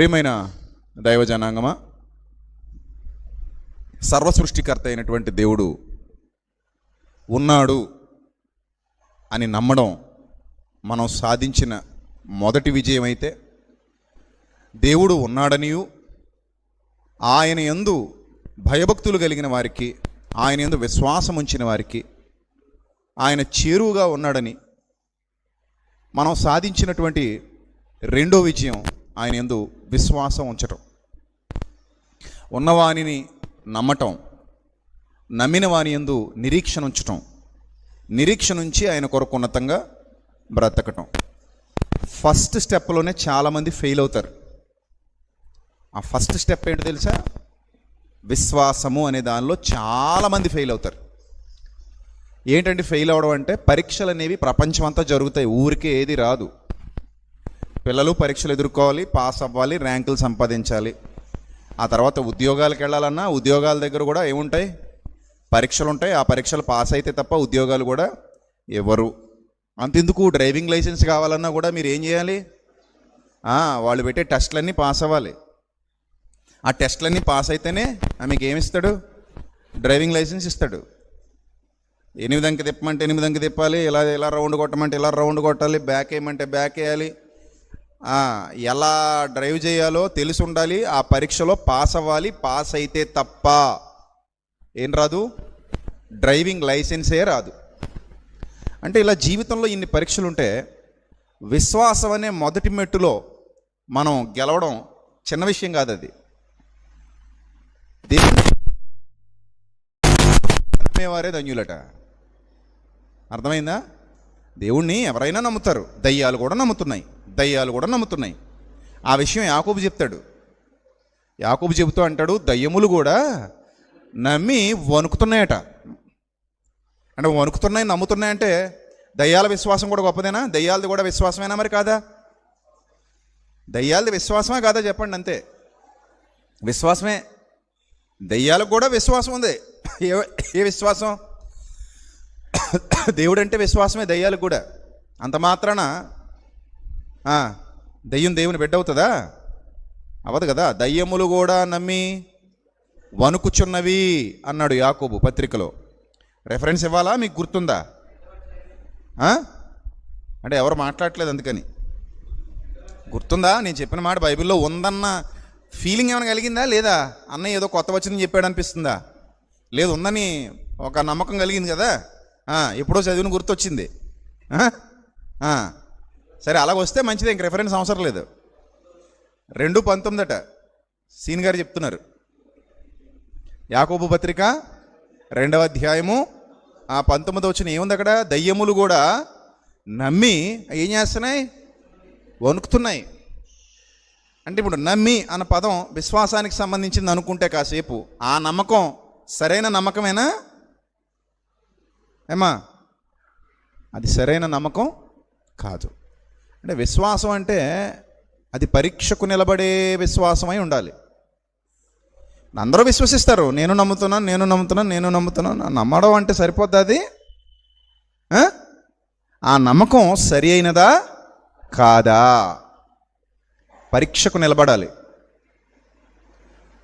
ప్రియమైన దైవ జనాంగమా, సర్వసృష్టికర్త అయినటువంటి దేవుడు ఉన్నాడు అని నమ్మడం మనం సాధించిన మొదటి విజయం అయితే, దేవుడు ఉన్నాడనియు ఆయన యందు భయభక్తులు కలిగిన వారికి, ఆయన యందు విశ్వాసం ఉంచిన వారికి ఆయన చేరువుగా ఉన్నాడని మనం సాధించినటువంటి రెండో విజయం ఆయన యందు విశ్వాసం ఉంచటం. ఉన్నవానిని నమ్మటం, నమ్మిన వాని యందు నిరీక్షణ ఉంచటం, నిరీక్షణ ఉంచి ఆయన కొరకు ఉన్నతంగా బ్రతకటం. ఫస్ట్ స్టెప్లోనే చాలామంది ఫెయిల్ అవుతారు. ఆ ఫస్ట్ స్టెప్ ఏంటో తెలుసా? విశ్వాసము అనే దానిలో చాలామంది ఫెయిల్ అవుతారు. ఏంటంటే ఫెయిల్ అవడం అంటే, పరీక్షలు అనేవి ప్రపంచం అంతా జరుగుతాయి, ఊరికే ఏది రాదు. పిల్లలు పరీక్షలు ఎదుర్కోవాలి, పాస్ అవ్వాలి, ర్యాంకులు సంపాదించాలి. ఆ తర్వాత ఉద్యోగాలకు వెళ్ళాలన్నా ఉద్యోగాల దగ్గర కూడా ఏముంటాయి? పరీక్షలు ఉంటాయి. ఆ పరీక్షలు పాస్ అయితే తప్ప ఉద్యోగాలు కూడా ఇవ్వరు. అంతెందుకు, డ్రైవింగ్ లైసెన్స్ కావాలన్నా కూడా మీరు ఏం చేయాలి? వాళ్ళు పెట్టే టెస్టులన్నీ పాస్ అవ్వాలి. ఆ టెస్టులన్నీ పాస్ అయితేనే మీకు ఏమిస్తాడు? డ్రైవింగ్ లైసెన్స్ ఇస్తాడు. 8 అంకె తిప్పమంటే 8 అంకె తిప్పాలి, ఇలా రౌండ్ కొట్టమంటే ఇలా రౌండ్ కొట్టాలి, బ్యాక్ వేయమంటే బ్యాక్ వేయాలి. ఎలా డ్రైవ్ చేయాలో తెలిసి ఉండాలి. ఆ పరీక్షలో పాస్ అవ్వాలి. పాస్ అయితే తప్ప ఏం రాదు? డ్రైవింగ్ లైసెన్సే రాదు. అంటే ఇలా జీవితంలో ఇన్ని పరీక్షలు ఉంటే, విశ్వాసం అనే మొదటి మెట్టులో మనం గెలవడం చిన్న విషయం కాదు. అది దేవుడే ధన్యులట. అర్థమైందా? దేవుణ్ణి ఎవరైనా నమ్ముతారు. దయ్యాలు కూడా నమ్ముతున్నాయి. ఆ విషయం యాకోబు చెప్తాడు. యాకోబు చెబుతూ అంటాడు, దయ్యములు కూడా నమ్మి వణుకుతున్నాయట. అంటే వణుకుతున్నాయి, నమ్ముతున్నాయంటే దయ్యాల విశ్వాసం కూడా గొప్పదేనా? దయ్యాలది కూడా విశ్వాసమేనా? మరి కాదా? దయ్యాలది విశ్వాసమే కాదా చెప్పండి? అంతే, విశ్వాసమే. దయ్యాలకు కూడా విశ్వాసం ఉంది. ఏ విశ్వాసం? దేవుడు అంటే విశ్వాసమే దయ్యాలకు కూడా. అంత మాత్రాన దయ్యం దేవుని బిడ్డ అవుతుందా? అవ్వదు కదా. దయ్యములు కూడా నమ్మి వణుకుచున్నవి అన్నాడు యాకోబు పత్రికలో. రెఫరెన్స్ ఇవ్వాలా? మీకు గుర్తుందా? అంటే ఎవరు మాట్లాడట్లేదు, అందుకని. గుర్తుందా? నేను చెప్పిన మాట బైబిల్లో ఉందన్న ఫీలింగ్ ఏమైనా కలిగిందా లేదా? అన్నయ్య ఏదో కొత్త వచ్చిందని చెప్పాడు అనిపిస్తుందా? లేదు, ఉందని ఒక నమ్మకం కలిగింది కదా. ఎప్పుడో చదివిన గుర్తొచ్చింది. సరే, అలాగ వస్తే మంచిదే, ఇంక రెఫరెన్స్ అవసరం లేదు. 2:19 సీన్ గారు చెప్తున్నారు. యాకోబు పత్రిక 2వ అధ్యాయము 19 ఏముంది అక్కడ? దయ్యములు కూడా నమ్మి ఏం చేస్తున్నాయి? వణుకుతున్నాయి. అంటే ఇప్పుడు నమ్మి అన్న పదం విశ్వాసానికి సంబంధించింది అనుకుంటే కాసేపు, ఆ నమ్మకం సరైన నమ్మకమేనా? ఏమా, అది సరైన నమ్మకం కాదు. అంటే విశ్వాసం అంటే అది పరీక్షకు నిలబడే విశ్వాసమై ఉండాలి. అందరూ విశ్వసిస్తారు, నేను నమ్ముతున్నాను. నమ్మడం అంటే సరిపోద్ది? అది ఆ నమ్మకం సరి అయినదా కాదా? పరీక్షకు నిలబడాలి.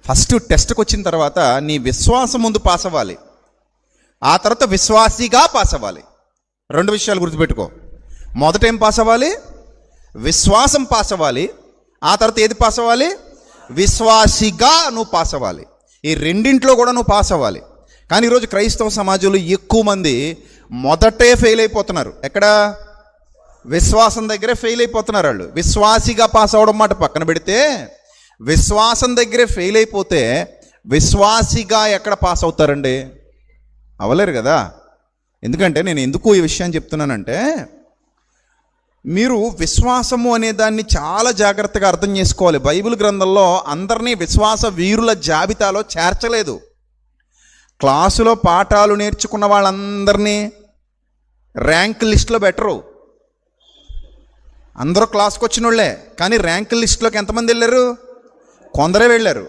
ఫస్ట్ టెస్ట్కి వచ్చిన తర్వాత నీ విశ్వాసం ముందు పాస్ అవ్వాలి. ఆ తర్వాత విశ్వాసిగా పాస్ అవ్వాలి. 2 విషయాలు గుర్తుపెట్టుకో. మొదట ఏం పాస్ అవ్వాలి? విశ్వాసం పాస్ అవ్వాలి. ఆ తర్వాత ఏది పాస్ అవ్వాలి? విశ్వాసిగా నువ్వు పాస్ అవ్వాలి. ఈ రెండింట్లో కూడా నువ్వు పాస్ అవ్వాలి. కానీ ఈరోజు క్రైస్తవ సమాజంలో ఎక్కువ మంది మొదటే ఫెయిల్ అయిపోతున్నారు. ఎక్కడ? విశ్వాసం దగ్గరే ఫెయిల్ అయిపోతున్నారు వాళ్ళు. విశ్వాసిగా పాస్ అవ్వడం మాట పక్కన పెడితే, విశ్వాసం దగ్గరే ఫెయిల్ అయిపోతే విశ్వాసిగా ఎక్కడ పాస్ అవుతారండి? అవ్వలేరు కదా. ఎందుకంటే నేను ఎందుకు ఈ విషయం చెప్తున్నానంటే, మీరు విశ్వాసము అనే దాన్ని చాలా జాగ్రత్తగా అర్థం చేసుకోవాలి. బైబిల్ గ్రంథంలో అందరినీ విశ్వాస వీరుల జాబితాలో చేర్చలేదు. క్లాసులో పాఠాలు నేర్చుకున్న వాళ్ళందరినీ ర్యాంక్ లిస్టులో పెట్టరు. అందరూ క్లాస్కి వచ్చిన వాళ్ళే, కానీ ర్యాంక్ లిస్టులోకి ఎంతమంది వెళ్ళారు? కొందరే వెళ్ళారు.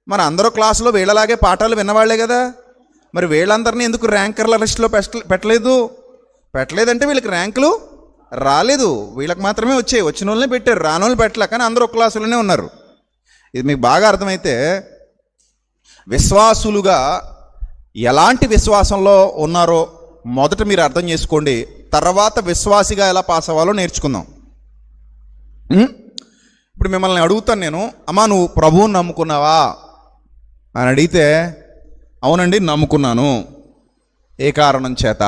మరి అందరూ క్లాసులో వీళ్ళలాగే పాఠాలు విన్నవాళ్లే కదా. మరి వీళ్ళందరినీ ఎందుకు ర్యాంకర్ల లిస్టులో పెట్టలేదంటే వీళ్ళకి ర్యాంకులు రాలేదు. వీళ్ళకి మాత్రమే వచ్చాయి. వచ్చిన వాళ్ళని పెట్టారు, రాని వాళ్ళు పెట్టలే. కానీ అందరూ ఒక క్లాసులోనే ఉన్నారు. ఇది మీకు బాగా అర్థమైతే విశ్వాసులుగా ఎలాంటి విశ్వాసంలో ఉన్నారో మొదట మీరు అర్థం చేసుకోండి, తర్వాత విశ్వాసిగా ఎలా పాస్ అవ్వాలో నేర్చుకుందాం. ఇప్పుడు మిమ్మల్ని అడుగుతాను నేను, అమ్మా నువ్వు ప్రభువుని నమ్ముకున్నావా అని అడిగితే అవునండి నమ్ముకున్నాను, ఏ కారణం చేత?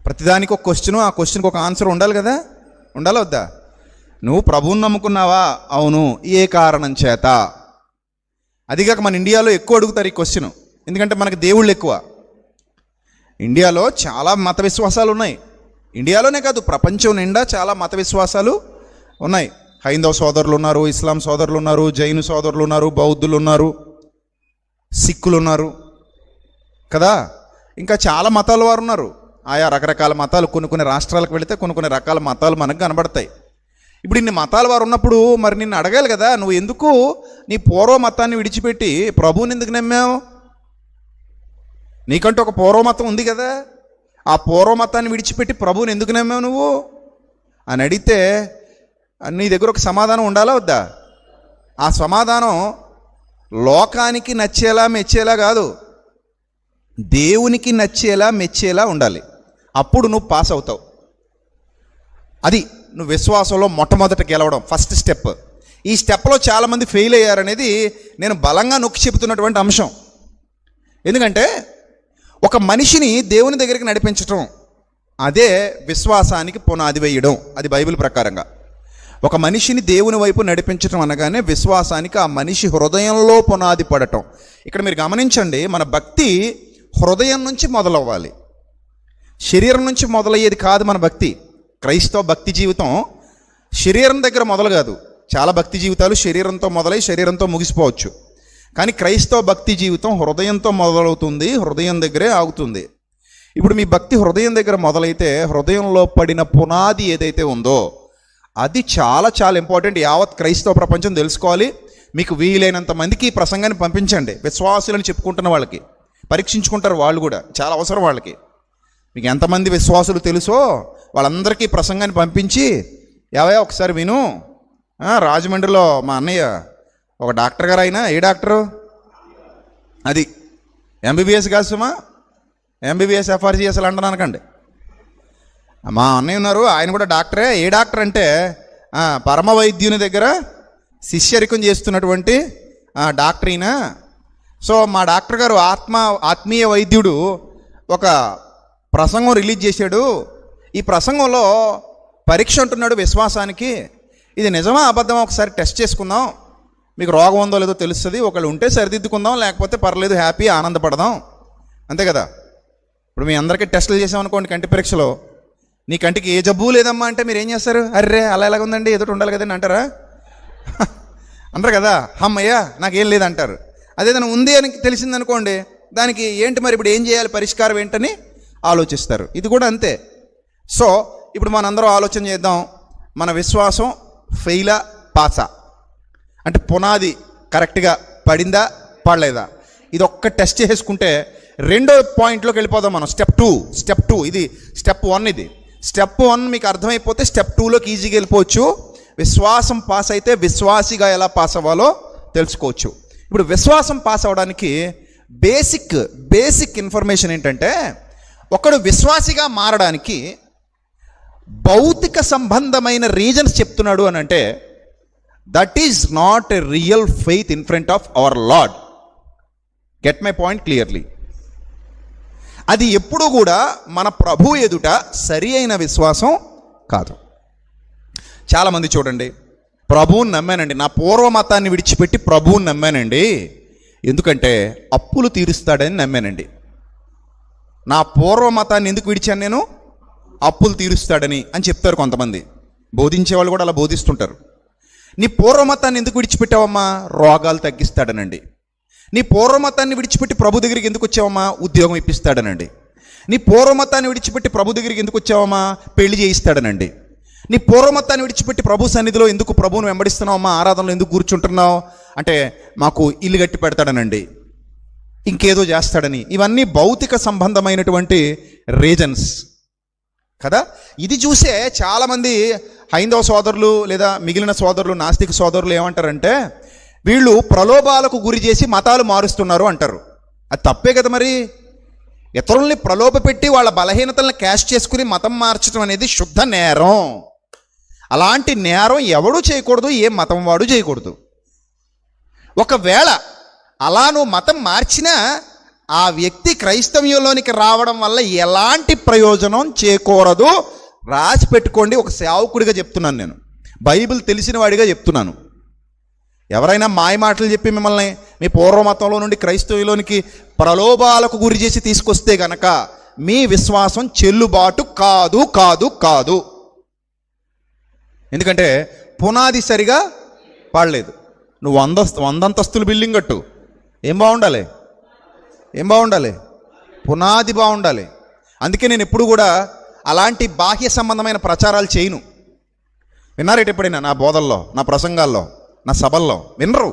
ప్రతిదానికి ఒక క్వశ్చను, ఆ క్వశ్చన్కి ఒక ఆన్సర్ ఉండాలి కదా, ఉండాలి వద్దా? నువ్వు ప్రభువుని నమ్ముకున్నావా? అవును, ఏ కారణం చేత? అదిగాక మన ఇండియాలో ఎక్కువ అడుగుతారు ఈ క్వశ్చన్, ఎందుకంటే మనకి దేవుళ్ళు ఎక్కువ. ఇండియాలో చాలా మత విశ్వాసాలు ఉన్నాయి. ఇండియాలోనే కాదు, ప్రపంచం నిండా చాలా మత విశ్వాసాలు ఉన్నాయి. హైందవ సోదరులు ఉన్నారు, ఇస్లాం సోదరులు ఉన్నారు, జైను సోదరులు ఉన్నారు, బౌద్ధులు ఉన్నారు, సిక్కులు ఉన్నారు కదా, ఇంకా చాలా మతాల వారు ఉన్నారు. ఆయా రకరకాల మతాలు, కొన్ని రాష్ట్రాలకు వెళితే కొన్ని రకాల మతాలు మనకు కనబడతాయి. ఇప్పుడు ఇన్ని మతాల వారు ఉన్నప్పుడు మరి నిన్ను అడగాలి కదా, నువ్వు ఎందుకు నీ పూర్వ మతాన్ని విడిచిపెట్టి ప్రభువుని ఎందుకు నమ్మావు? నీకంటూ ఒక పూర్వమతం ఉంది కదా, ఆ పూర్వమతాన్ని విడిచిపెట్టి ప్రభువుని ఎందుకు నమ్మావు నువ్వు అని అడిగితే నీ దగ్గర ఒక సమాధానం ఉండాలా వద్దా? ఆ సమాధానం లోకానికి నచ్చేలా మెచ్చేలా కాదు, దేవునికి నచ్చేలా మెచ్చేలా ఉండాలి. అప్పుడు నువ్వు పాస్ అవుతావు. అది నువ్వు విశ్వాసంలో మొట్టమొదట గెలవడం, ఫస్ట్ స్టెప్. ఈ స్టెప్లో చాలామంది ఫెయిల్ అయ్యారనేది నేను బలంగా నొక్కి చెబుతున్నటువంటి అంశం. ఎందుకంటే ఒక మనిషిని దేవుని దగ్గరికి నడిపించటం అదే విశ్వాసానికి పునాది వేయడం. అది బైబిల్ ప్రకారంగా ఒక మనిషిని దేవుని వైపు నడిపించడం అనగానే విశ్వాసానికి ఆ మనిషి హృదయంలో పునాది పడటం. ఇక్కడ మీరు గమనించండి, మన భక్తి హృదయం నుంచి మొదలవ్వాలి, శరీరం నుంచి మొదలయ్యేది కాదు మన భక్తి. క్రైస్తవ భక్తి జీవితం శరీరం దగ్గర మొదలు కాదు. చాలా భక్తి జీవితాలు శరీరంతో మొదలై శరీరంతో ముగిసిపోవచ్చు, కానీ క్రైస్తవ భక్తి జీవితం హృదయంతో మొదలవుతుంది, హృదయం దగ్గరే ఆగుతుంది. ఇప్పుడు మీ భక్తి హృదయం దగ్గర మొదలైతే హృదయంలో పడిన పునాది ఏదైతే ఉందో అది చాలా చాలా ఇంపార్టెంట్. యావత్ క్రైస్తవ ప్రపంచం తెలుసుకోవాలి. మీకు వీలైనంత మందికి ఈ ప్రసంగాన్ని పంపించండి. విశ్వాసులను చెప్పుకుంటున్న వాళ్ళకి పరీక్షించుకుంటారు, వాళ్ళు కూడా చాలా అవసరం వాళ్ళకి. మీకు ఎంతమంది విశ్వాసులు తెలుసో వాళ్ళందరికీ ప్రసంగాన్ని పంపించి, ఏవయ్యా ఒకసారి విను, రాజమండ్రిలో మా అన్నయ్య ఒక డాక్టర్ గారు, అయినా ఏ డాక్టరు? అది ఎంబీబీఎస్ కాదు సుమా, ఎంబీబీఎస్ ఎఫ్ఆర్సీఎస్ అంటాను అనకండి. మా అన్నయ్య ఉన్నారు, ఆయన కూడా డాక్టరే. ఏ డాక్టర్ అంటే పరమ వైద్యుని దగ్గర శిష్యరికం చేస్తున్నటువంటి డాక్టర్ ఈయన. సో మా డాక్టర్ గారు ఆత్మీయ వైద్యుడు ఒక ప్రసంగం రిలీజ్ చేశాడు. ఈ ప్రసంగంలో పరీక్ష అంటున్నాడు విశ్వాసానికి. ఇది నిజమా అబద్ధమా ఒకసారి టెస్ట్ చేసుకుందాం, మీకు రోగం ఉందో లేదో తెలుస్తుంది, ఒకళ్ళు ఉంటే సరిదిద్దుకుందాం, లేకపోతే పర్లేదు, హ్యాపీ ఆనందపడదాం, అంతే కదా. ఇప్పుడు మీ అందరికీ టెస్టులు చేసామనుకోండి కంటి పరీక్షలో, నీ కంటికి ఏ జబ్బు లేదమ్మా అంటే మీరు ఏం చేస్తారు? అర్రే అలా ఎలాగ ఉందండి, ఎదుటి ఉండాలి కదండి అంటారా? అంటారు కదా, అమ్మయ్యా నాకేం లేదంటారు. అదేదైనా ఉంది అని తెలిసిందనుకోండి, దానికి ఏంటి మరి ఇప్పుడు ఏం చేయాలి, పరిష్కారం ఏంటని ఆలోచిస్తారు. ఇది కూడా అంతే. సో ఇప్పుడు మనందరం ఆలోచన చేద్దాం, మన విశ్వాసం ఫెయిలా పాసా అంటే పునాది కరెక్ట్గా పడిందా పడలేదా, ఇది ఒక్క టెస్ట్ చేసుకుంటే రెండో పాయింట్లోకి వెళ్ళిపోదాం మనం. స్టెప్ టూ ఇది స్టెప్ 1. ఇది స్టెప్ 1 మీకు అర్థమైపోతే స్టెప్ 2లోకి ఈజీగా వెళ్ళిపోవచ్చు. విశ్వాసం పాస్ అయితే విశ్వాసిగా ఎలా పాస్ అవ్వాలో తెలుసుకోవచ్చు. ఇప్పుడు విశ్వాసం పాస్ అవ్వడానికి బేసిక్ ఇన్ఫర్మేషన్ ఏంటంటే, ఒకడు విశ్వాసిగా మారడానికి భౌతిక సంబంధమైన రీజన్స్ చెప్తున్నాడు అని అంటే that is not a real faith in front of our Lord. Get my point clearly. అది ఎప్పుడూ కూడా మన ప్రభు ఎదుట సరి అయిన విశ్వాసం కాదు. చాలామంది చూడండి, ప్రభువుని నమ్మానండి, నా పూర్వ మతాన్ని విడిచిపెట్టి ప్రభువుని నమ్మానండి, ఎందుకంటే అప్పులు తీరుస్తాడని నమ్మానండి. నా పూర్వ మతాన్ని ఎందుకు విడిచాను నేను? అప్పులు తీరుస్తాడని అని చెప్తారు కొంతమంది. బోధించే వాళ్ళు కూడా అలా బోధిస్తుంటారు. నీ పూర్వ మతాన్ని ఎందుకు విడిచిపెట్టావమ్మా? రోగాలు తగ్గిస్తాడనండి. నీ పూర్వమతాన్ని విడిచిపెట్టి ప్రభు దగ్గరికి ఎందుకు వచ్చావమ్మా? ఉద్యోగం ఇప్పిస్తాడనండి. నీ పూర్వమతాన్ని విడిచిపెట్టి ప్రభు దగ్గరికి ఎందుకు వచ్చావమ్మా? పెళ్లి చేయిస్తాడనండి. నీ పూర్వమతాన్ని విడిచిపెట్టి ప్రభు సన్నిధిలో ఎందుకు ప్రభువును వెంబడిస్తున్నావమ్మా? ఆరాధనలో ఎందుకు కూర్చుంటున్నావు అంటే మాకు ఇల్లు కట్టి పెడతాడనండి, ఇంకేదో చేస్తాడని. ఇవన్నీ భౌతిక సంబంధమైనటువంటి రీజన్స్ కదా. ఇది చూసే చాలామంది హైందవ సోదరులు లేదా మిగిలిన సోదరులు, నాస్తిక సోదరులు ఏమంటారంటే, వీళ్ళు ప్రలోభాలకు గురి చేసి మతాలు మారుస్తున్నారు అంటారు. అది తప్పే కదా మరి. ఇతరుల్ని ప్రలోభ పెట్టి వాళ్ళ బలహీనతలను క్యాష్ చేసుకుని మతం మార్చడం అనేది శుద్ధ నేరం. అలాంటి నేరం ఎవడూ చేయకూడదు, ఏ మతం వాడు చేయకూడదు. ఒకవేళ అలా నువ్వు మతం మార్చినా ఆ వ్యక్తి క్రైస్తవ్యంలోనికి రావడం వల్ల ఎలాంటి ప్రయోజనం చేకూరదు. రాసి పెట్టుకోండి. ఒక సేవకుడిగా చెప్తున్నాను, నేను బైబిల్ తెలిసిన వాడిగా చెప్తున్నాను. ఎవరైనా మాయ మాటలు చెప్పి మిమ్మల్ని మీ పూర్వమతంలో నుండి క్రైస్తవ్యంలోనికి ప్రలోభాలకు గురి చేసి తీసుకొస్తే గనక మీ విశ్వాసం చెల్లుబాటు కాదు కాదు కాదు. ఎందుకంటే పునాది సరిగా పాడలేదు. నువ్వు 100 అంతస్తుల బిల్డింగ్ కట్టు, ఏం బాగుండాలి? పునాది బాగుండాలి. అందుకే నేను ఎప్పుడు కూడా అలాంటి బాహ్య సంబంధమైన ప్రచారాలు చేయను. విన్నారేట ఎప్పుడైనా నా బోధల్లో, నా ప్రసంగాల్లో, నా సభల్లో? వినరు.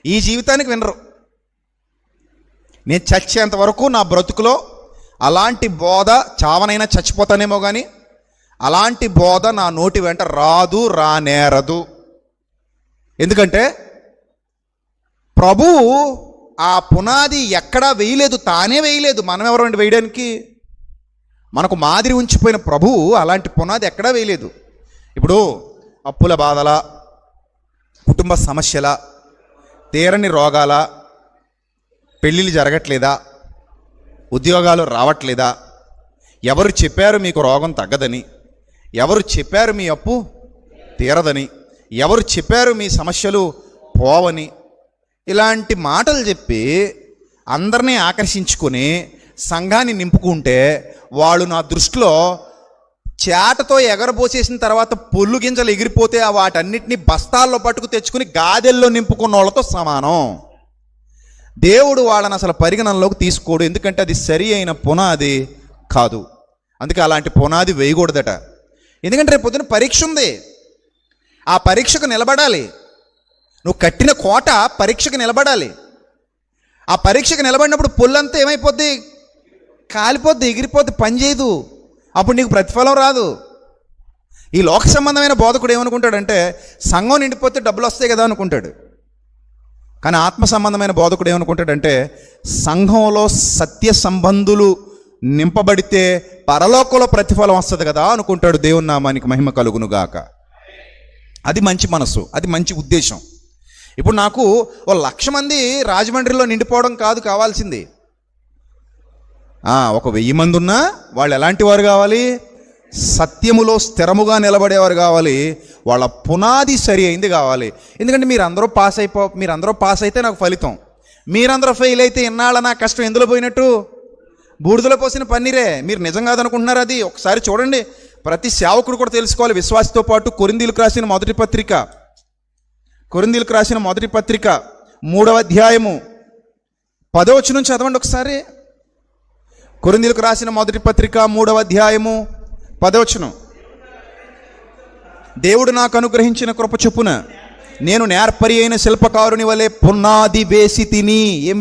ఈ జీవితానికి వినరు. నేను చచ్చేంత వరకు నా బ్రతుకులో అలాంటి బోధ, చావనైనా చచ్చిపోతానేమో కానీ అలాంటి బోధ నా నోటి వెంట రాదు, రానేరదు. ఎందుకంటే ప్రభువు ఆ పునాది ఎక్కడా వేయలేదు, తానే వేయలేదు. మనం ఎవరండి వేయడానికి? మనకు మాదిరి ఉంచిపోయిన ప్రభువు అలాంటి పునాది ఎక్కడా వేయలేదు. ఇప్పుడు అప్పుల బాధల, కుటుంబ సమస్యల, తీరని రోగాల, పెళ్ళిళ్ళు జరగట్లేదా, ఉద్యోగాలు రావట్లేదా, ఎవరు చెప్పారు మీకు రోగం తగ్గదని, ఎవరు చెప్పారు మీ అప్పు తీరదని, ఎవరు చెప్పారు మీ సమస్యలు పోవని, ఇలాంటి మాటలు చెప్పి అందరినీ ఆకర్షించుకొని సంఘాన్ని నింపుకుంటే వాళ్ళు నా దృష్టిలో చేటతో ఎగరబోసేసిన తర్వాత పొల్లు గింజలు ఎగిరిపోతే వాటన్నిటిని బస్తాల్లో పట్టుకు తెచ్చుకుని గాదెల్లో నింపుకున్న వాళ్ళతో సమానం. దేవుడు వాళ్ళని అసలు పరిగణనలోకి తీసుకోడు. ఎందుకంటే అది సరి అయిన పునాది కాదు. అందుకే అలాంటి పునాది వేయకూడదట. ఎందుకంటే రేపు పొద్దున పరీక్ష ఉంది. ఆ పరీక్షకు నిలబడాలి. నువ్వు కట్టిన కోట పరీక్షకు నిలబడాలి. ఆ పరీక్షకు నిలబడినప్పుడు పొల్లంతా ఏమైపోద్ది? కాలిపోద్ది, ఎగిరిపోద్ది, పనిచేయదు. అప్పుడు నీకు ప్రతిఫలం రాదు. ఈ లోక సంబంధమైన బోధకుడు ఏమనుకుంటాడంటే సంఘం నిండిపోతే డబ్బులు వస్తాయి కదా అనుకుంటాడు. కానీ ఆత్మ సంబంధమైన బోధకుడు ఏమనుకుంటాడంటే సంఘంలో సత్య సంబంధులు నింపబడితే పరలోకంలో ప్రతిఫలం వస్తుంది కదా అనుకుంటాడు. దేవుని నామానికి మహిమ కలుగునుగాక. అది మంచి మనసు, అది మంచి ఉద్దేశం. ఇప్పుడు నాకు 1,00,000 మంది రాజమండ్రిలో నిండిపోవడం కాదు కావాల్సింది. 1,000 మంది ఉన్నా వాళ్ళు ఎలాంటి వారు కావాలి? సత్యములో స్థిరముగా నిలబడేవారు కావాలి. వాళ్ళ పునాది సరి అయింది కావాలి. ఎందుకంటే మీరందరూ పాస్ అయితే నాకు ఫలితం. మీరందరూ ఫెయిల్ అయితే ఇన్నాళ్ళ నా కష్టం ఎందులో పోయినట్టు? బూడిదలో పోసిన పన్నీరే. మీరు నిజం కాదనుకుంటున్నారు. అది ఒకసారి చూడండి. ప్రతి సేవకుడు కూడా తెలుసుకోవాలి. విశ్వాసతో పాటు కొరింథీయులకు రాసిన మొదటి పత్రిక 3వ అధ్యాయము 10వ వచనం చదవండి ఒకసారి. కొరింథీయులకు రాసిన మొదటి పత్రిక 3వ అధ్యాయము 10వ వచనం. దేవుడు నాకు అనుగ్రహించిన కృప చొప్పున నేను నేర్పరి అయిన శిల్పకారుని వలె పునాది వేసి తిని. ఏం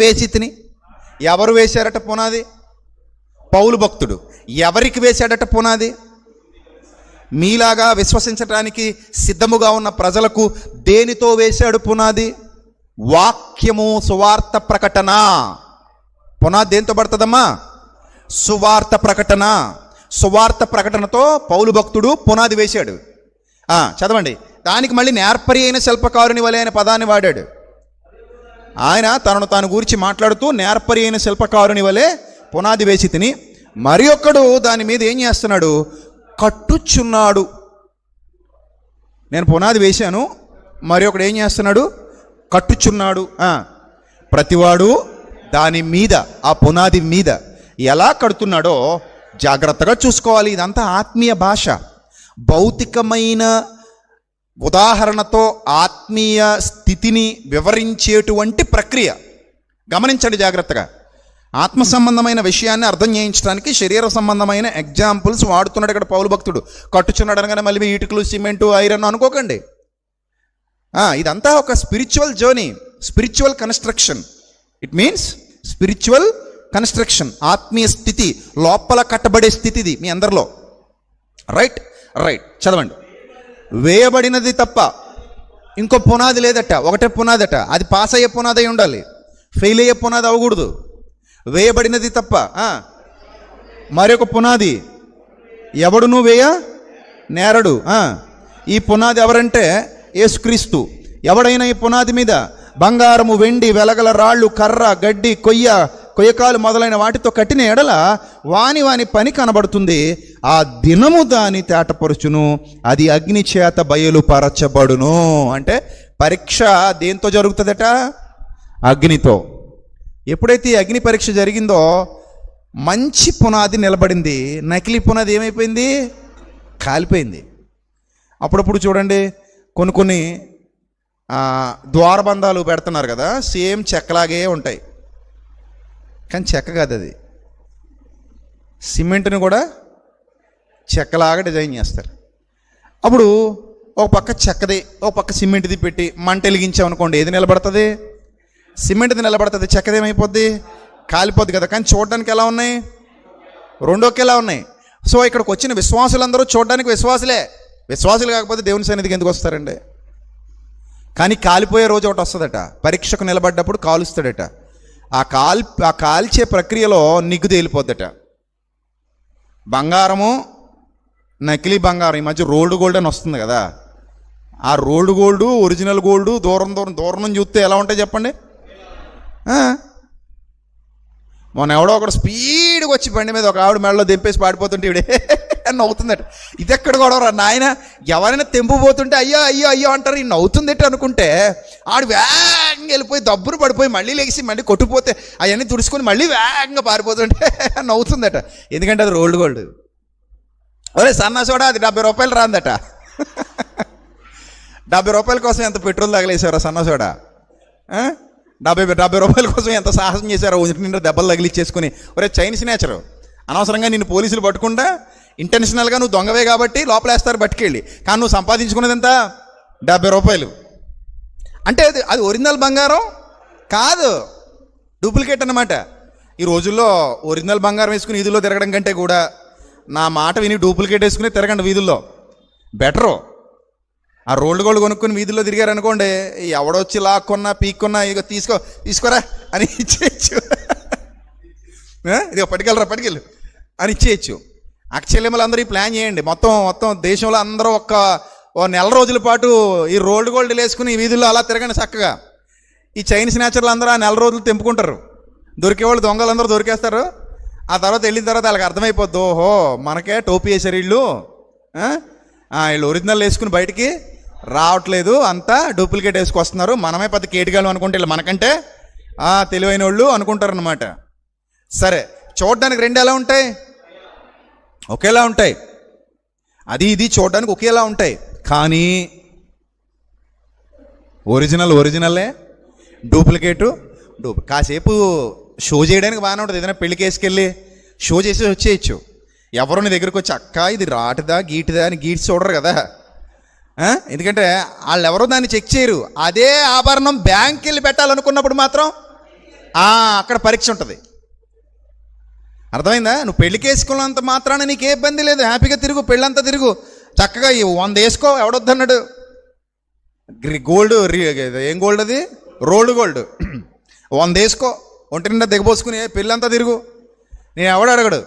వేసి తిని? ఎవరు వేశారట పునాది? పౌలు భక్తుడు. ఎవరికి వేశాడట పునాది? మీలాగా విశ్వసించడానికి సిద్ధముగా ఉన్న ప్రజలకు. దేనితో వేశాడు పునాది? వాక్యము, సువార్త ప్రకటన. పునాది దేంతో పడుతుందమ్మా? సువార్త ప్రకటన. సువార్త ప్రకటనతో పౌలు భక్తుడు పునాది వేశాడు. చదవండి. దానికి మళ్ళీ నేర్పరి అయిన శిల్పకారుని వలె అనే పదాన్ని వాడాడు. ఆయన తనను తాను గురించి మాట్లాడుతూ నేర్పరి అయిన శిల్పకారుని వలె పునాది వేసి తిని మరి ఒక్కడు దాని మీద ఏం చేస్తున్నాడు? కట్టుచున్నాడు. నేను పునాది వేశాను, మరి ఒకడు ఏం చేస్తున్నాడు? కట్టుచున్నాడు. ప్రతివాడు దాని మీద, ఆ పునాది మీద ఎలా కడుతున్నాడో జాగ్రత్తగా చూసుకోవాలి. ఇదంతా ఆత్మీయ భాష. భౌతికమైన ఉదాహరణతో ఆత్మీయ స్థితిని వివరించేటువంటి ప్రక్రియ. గమనించండి జాగ్రత్తగా. ఆత్మ సంబంధమైన విషయాన్ని అర్థం చేయించడానికి శరీర సంబంధమైన ఎగ్జాంపుల్స్ వాడుతున్నాడు ఇక్కడ పౌలు భక్తుడు. కట్టుచున్నాడు అనగానే మళ్ళీ ఇటుకలు, సిమెంటు, ఐరన్ అనుకోకండి. ఇదంతా ఒక spiritual journey, spiritual construction. It means spiritual construction. ఆత్మీయ స్థితి, లోపల కట్టబడే స్థితి ఇది మీ అందరిలో. రైట్ చదవండి. వేయబడినది తప్ప ఇంకో పునాది లేదట, ఒకటే పునాదట. అది పాస్ అయ్యే పునాది అయి ఉండాలి, ఫెయిల్ అయ్యే పునాది అవ్వకూడదు. వేయబడినది తప్ప మరొక పునాది ఎవడును వేయ నేరడు. ఈ పునాది ఎవరంటే యేసుక్రీస్తు. ఎవడైనా ఈ పునాది మీద బంగారము, వెండి, వెలగల రాళ్ళు, కర్ర, గడ్డి, కొయ్యకాలు మొదలైన వాటితో కట్టిన ఎడల వాని పని కనబడుతుంది. ఆ దినము దాని తేటపరుచును, అది అగ్ని చేత బయలుపరచబడును. అంటే పరీక్ష దేంతో జరుగుతుందట? అగ్నితో. ఎప్పుడైతే ఈ అగ్ని పరీక్ష జరిగిందో మంచి పునాది నిలబడింది, నకిలీ పునాది ఏమైపోయింది? కాలిపోయింది. అప్పుడప్పుడు చూడండి, కొన్ని ద్వారబంధాలు పెడుతున్నారు కదా, సేమ్ చెక్కలాగే ఉంటాయి, కానీ చెక్క కాదు అది. సిమెంట్ని కూడా చెక్కలాగా డిజైన్ చేస్తారు. అప్పుడు ఒక పక్క చెక్కది, ఒక పక్క సిమెంట్ది పెట్టి మంట వెలిగించామనుకోండి, ఏది నిలబడుతుంది? సిమెంట్ది నిలబడుతుంది, చెక్కది ఏమైపోద్ది? కాలిపోద్ది కదా. కానీ చూడడానికి ఎలా ఉన్నాయి? రెండు ఒకేలా ఉన్నాయి. సో ఇక్కడికి వచ్చిన విశ్వాసులందరూ చూడడానికి విశ్వాసులు కాకపోతే దేవుని సన్నిధికి ఎందుకు వస్తారండి? కానీ కాలిపోయే రోజు ఒకటి వస్తుందట, పరీక్షకు నిలబడ్డప్పుడు కాలుస్తాడట. ఆ కాల్చే ప్రక్రియలో నిగ్గు తేలిపోద్దట. బంగారము, నకిలీ బంగారం, ఈ మధ్య రోల్డ్ గోల్డ్ అని వస్తుంది కదా, ఆ రోల్డ్ గోల్డ్, ఒరిజినల్ గోల్డ్ దూరం నుంచి చూస్తే ఎలా ఉంటాయి చెప్పండి? మొన్న ఎవడో ఒకడు స్పీడ్గా వచ్చి బండి మీద ఒక ఆవిడ మెడలో దింపేసి పాడిపోతుంటే ఇవిడే అని నవ్వుతుందట. ఇది ఎక్కడ గొడవరా నాయన, ఎవరైనా తెంపుపోతుంటే అయ్యో అయ్యో అయ్యో అంటారు, ఈ నవ్వుతుందట అనుకుంటే ఆడు వేగంగా వెళ్ళిపోయి దబ్బును పడిపోయి మళ్ళీ లేచి మళ్ళీ కొట్టుపోతే అవన్నీ తుడుచుకొని మళ్ళీ వేగంగా పారిపోతుంటే నవ్వుతుందట. ఎందుకంటే అది రోల్డ్ గోల్డ్. ఒరే సన్నాసోడా, అది 70 రూపాయలు రాందట. 70 రూపాయల కోసం ఎంత పెట్రోల్ తగిలేసారా సన్నాసోడా? 70 రూపాయల కోసం ఎంత సాహసం చేశారో, నిండా దెబ్బలు తగిలిచ్చేసుకుని. ఒరే చైనీస్ నేచరు, అనవసరంగా నిన్ను పోలీసులు పట్టుకుంటా ఇంటెన్షనల్గా నువ్వు దొంగవే కాబట్టి లోపలేస్తారు బట్టుకెళ్ళి, కానీ నువ్వు సంపాదించుకున్నది ఎంత? 70 రూపాయలు. అంటే అది ఒరిజినల్ బంగారం కాదు, డూప్లికేట్ అన్నమాట. ఈ రోజుల్లో ఒరిజినల్ బంగారం వేసుకుని వీధుల్లో తిరగడం కంటే కూడా నా మాట విని డూప్లికేట్ వేసుకుని తిరగండి వీధుల్లో, బెటరు. ఆ రోల్డ్ గోల్డ్ కొనుక్కొని వీధుల్లో తిరిగారు అనుకోండి, ఎవడొచ్చి లాక్కున్నా పీక్కున్నా ఇక తీసుకోరా అని ఇచ్చేయచ్చు. ఇది పట్టుకెళ్ళు అని ఇచ్చేయచ్చు. అక్షల్యములు అందరూ ఈ ప్లాన్ చేయండి, మొత్తం దేశంలో అందరూ ఓ నెల రోజుల పాటు ఈ రోల్డ్ గోల్డ్ వేసుకుని ఈ వీధుల్లో అలా తిరగండి చక్కగా. ఈ చైనీస్ నేచర్లు అందరూ ఆ నెల రోజులు తెంపుకుంటారు, దొరికేవాళ్ళు దొంగలందరూ దొరికేస్తారు. ఆ తర్వాత వెళ్ళిన తర్వాత వాళ్ళకి అర్థమైపోద్ది, ఓహో మనకే టోపీ వేసారు వీళ్ళు ఒరిజినల్ వేసుకుని బయటికి రావట్లేదు, అంతా డూప్లికేట్ వేసుకొస్తున్నారు, మనమే పెద్ద కేటిగాలు అనుకుంటే వీళ్ళు మనకంటే తెలివైన వాళ్ళు అనుకుంటారు అన్నమాట. సరే, చూడడానికి రెండు ఎలా ఉంటాయి? ఒకేలా ఉంటాయి. అది ఇది చూడడానికి ఒకేలా ఉంటాయి, కానీ ఒరిజినల్లే, డూప్లికేటు కాసేపు షో చేయడానికి బాగానే ఉంటుంది. ఏదైనా పెళ్లి కేసుకెళ్ళి షో చేసి వచ్చేయచ్చు. ఎవరు నీ దగ్గరికి వచ్చి అక్క ఇది రాటిదా గీటిదా అని గీడ్చి చూడరు కదా, ఎందుకంటే వాళ్ళు ఎవరో దాన్ని చెక్ చేయరు. అదే ఆభరణం బ్యాంక్కి వెళ్ళి పెట్టాలనుకున్నప్పుడు మాత్రం అక్కడ పరీక్ష ఉంటుంది. అర్థమైందా? నువ్వు పెళ్లి కేసుకున్నంత మాత్రాన నీకు ఏ ఇబ్బంది లేదు, హ్యాపీగా తిరుగు, పెళ్ళంతా తిరుగు, చక్కగా 100 వేసుకో, ఎవడొద్దన్నాడు? గోల్డ్, ఏం గోల్డ్ అది? Rolled gold. 100 వేసుకో, ఒంటి నిండా దిగబోసుకుని పెళ్ళంతా తిరుగు, నేను ఎవడు అడగడు.